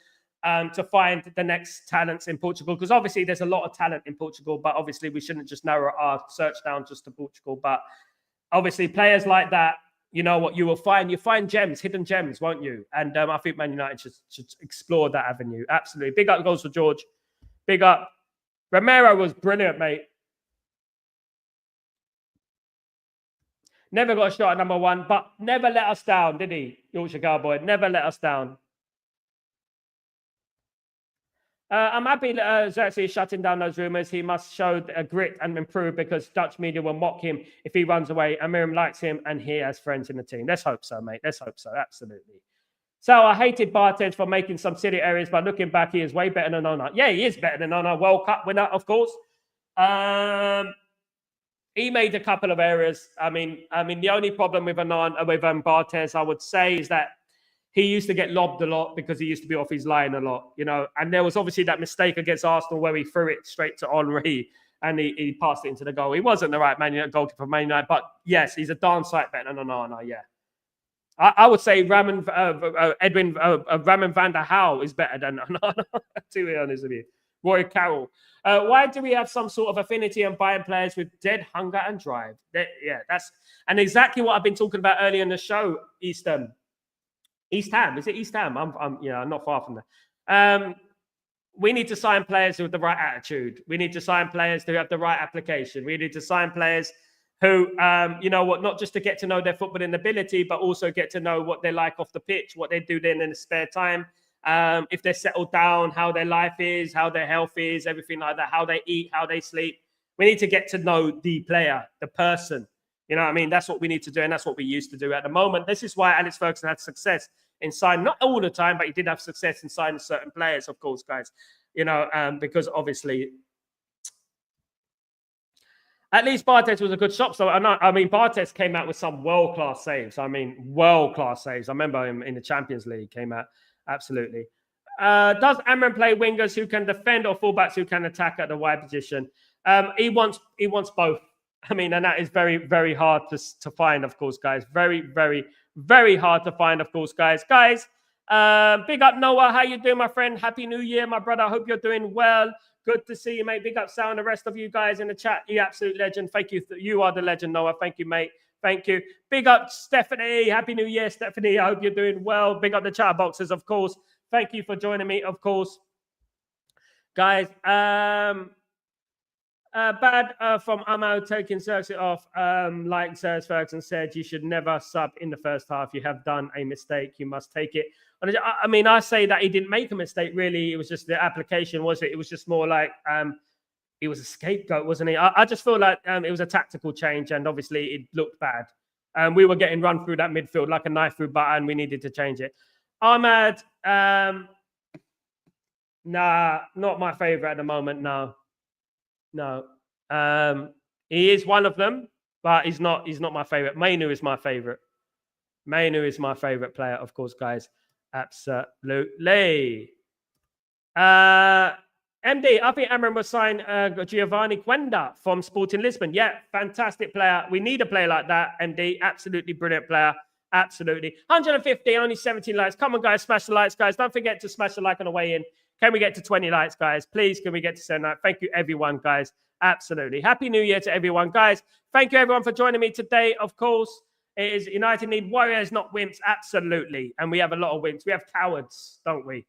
to find the next talents in Portugal. Because obviously there's a lot of talent in Portugal, but obviously we shouldn't just narrow our search down just to Portugal. But obviously players like that, you know what you will find? You find gems, hidden gems, won't you? And I think Man United should explore that avenue. Absolutely. Big up goals for George. Big up. Romero was brilliant, mate. Never got a shot at number one, but never let us down, did he? Yorkshire Cowboy, never let us down. I'm happy that Xerxes is shutting down those rumours. He must show grit and improve because Dutch media will mock him if he runs away. Amorim likes him and he has friends in the team. Let's hope so, mate. Let's hope so. Absolutely. So I hated Bartes for making some silly errors, but looking back, he is way better than Onana. Yeah, he is better than Onana. World Cup winner, of course. He made a couple of errors. I mean, the only problem with Bartes, I would say, is that he used to get lobbed a lot because he used to be off his line a lot, you know. And there was obviously that mistake against Arsenal where he threw it straight to Henry and he passed it into the goal. He wasn't the right Man United goalkeeper for Man United, but yes, he's a darn sight better than Onana, yeah. I would say Raman van der Hau is better than Onana, to be honest with you. Roy Carroll. Why do we have some sort of affinity and buying players with dead hunger and drive? That's exactly what I've been talking about earlier in the show. East Ham. Is it East Ham? I'm not far from there. We need to sign players with the right attitude. We need to sign players who have the right application. We need to sign players who, not just to get to know their footballing ability, but also get to know what they like off the pitch, what they do then in the spare time. If they're settled down, how their life is, how their health is, everything like that, how they eat, how they sleep. We need to get to know the player, the person. You know what I mean? That's what we need to do, and that's what we used to do at the moment. This is why Alex Ferguson had success in signing, not all the time, but he did have success in signing certain players, of course, guys. Because obviously, at least Bartes was a good shot. So Bartes came out with some world-class saves. I remember him in the Champions League, came out. Absolutely. Does Amorim play wingers who can defend or fullbacks who can attack at the wide position? He wants both. And that is very, very hard to find, of course, guys. Very, very, very hard to find, of course, guys. Guys, big up Noah. How you doing, my friend? Happy New Year, my brother. I hope you're doing well. Good to see you, mate. Big up Sal and the rest of you guys in the chat. You absolute legend. Thank you. You are the legend, Noah. Thank you, mate. Thank you. Big up Stephanie. Happy New Year, Stephanie. I hope you're doing well. Big up the Chatterboxes, of course. Thank you for joining me, of course. Guys, bad from Amo taking Xerxes off. Like Sir Ferguson said, you should never sub in the first half. You have done a mistake. You must take it. I say that he didn't make a mistake, really. It was just the application, was it? It was just more like he was a scapegoat, wasn't he? I just feel like it was a tactical change, and obviously it looked bad. We were getting run through that midfield like a knife through butter, and we needed to change it. Ahmad, nah, not my favourite at the moment, no. He is one of them, but he's not my favourite. Mainu is my favourite. Mainu is my favourite player, of course, guys. Absolutely. MD, I think Amorim will sign Giovanni Quenda from Sporting Lisbon. Yeah, fantastic player. We need a player like that, MD. Absolutely brilliant player. Absolutely. 150, only 17 likes. Come on, guys, smash the likes, guys. Don't forget to smash the like on the way in. Can we get to 20 likes, guys? Please, can we get to 7 likes? Thank you, everyone, guys. Absolutely. Happy New Year to everyone, guys. Thank you, everyone, for joining me today. Of course, it is United need warriors, not wimps. Absolutely. And we have a lot of wimps. We have cowards, don't we?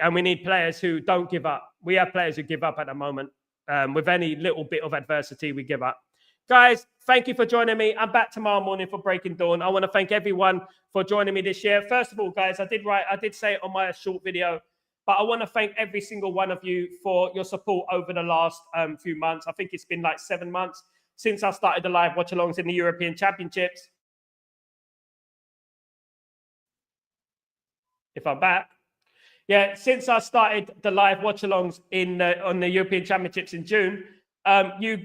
And we need players who don't give up. We have players who give up at the moment. With any little bit of adversity, we give up. Guys, thank you for joining me. I'm back tomorrow morning for Breaking Dawn. I want to thank everyone for joining me this year. First of all, guys, I did say it on my short video, but I want to thank every single one of you for your support over the last few months. I think it's been like 7 months since I started the live watch-alongs in the European Championships. If I'm back. Yeah, since I started the live watch-alongs on the European Championships in June,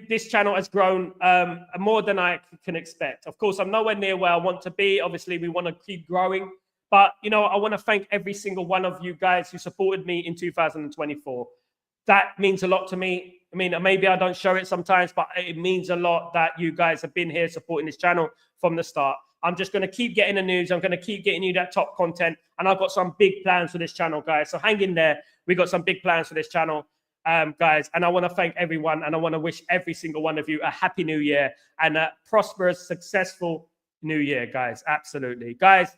this channel has grown more than I can expect. Of course, I'm nowhere near where I want to be. Obviously, we want to keep growing, But, you know, I want to thank every single one of you guys who supported me in 2024. That means a lot to me. I mean, maybe I don't show it sometimes, but it means a lot that you guys have been here supporting this channel from the start. I'm just going to keep getting the news. I'm going to keep getting you that top content. And I've got some big plans for this channel, guys. So hang in there. We got some big plans for this channel, guys. And I want to thank everyone. And I want to wish every single one of you a happy new year and a prosperous, successful new year, guys. Absolutely. Guys,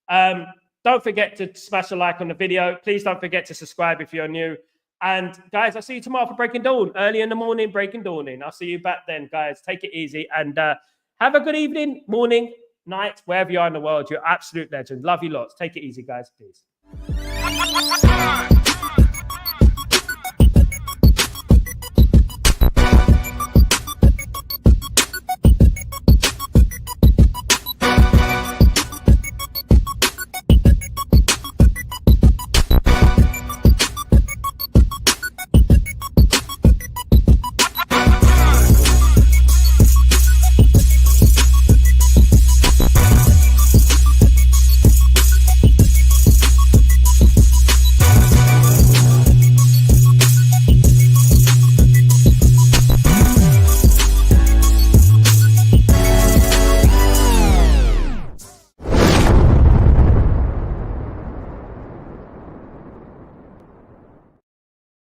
don't forget to smash a like on the video. Please don't forget to subscribe if you're new. And guys, I'll see you tomorrow for Breaking Dawn. Early in the morning, Breaking Dawning. I'll see you back then, guys. Take it easy and have a good evening, morning, night, wherever you are in the world. You're absolute legend. Love you lots. Take it easy, guys. Peace.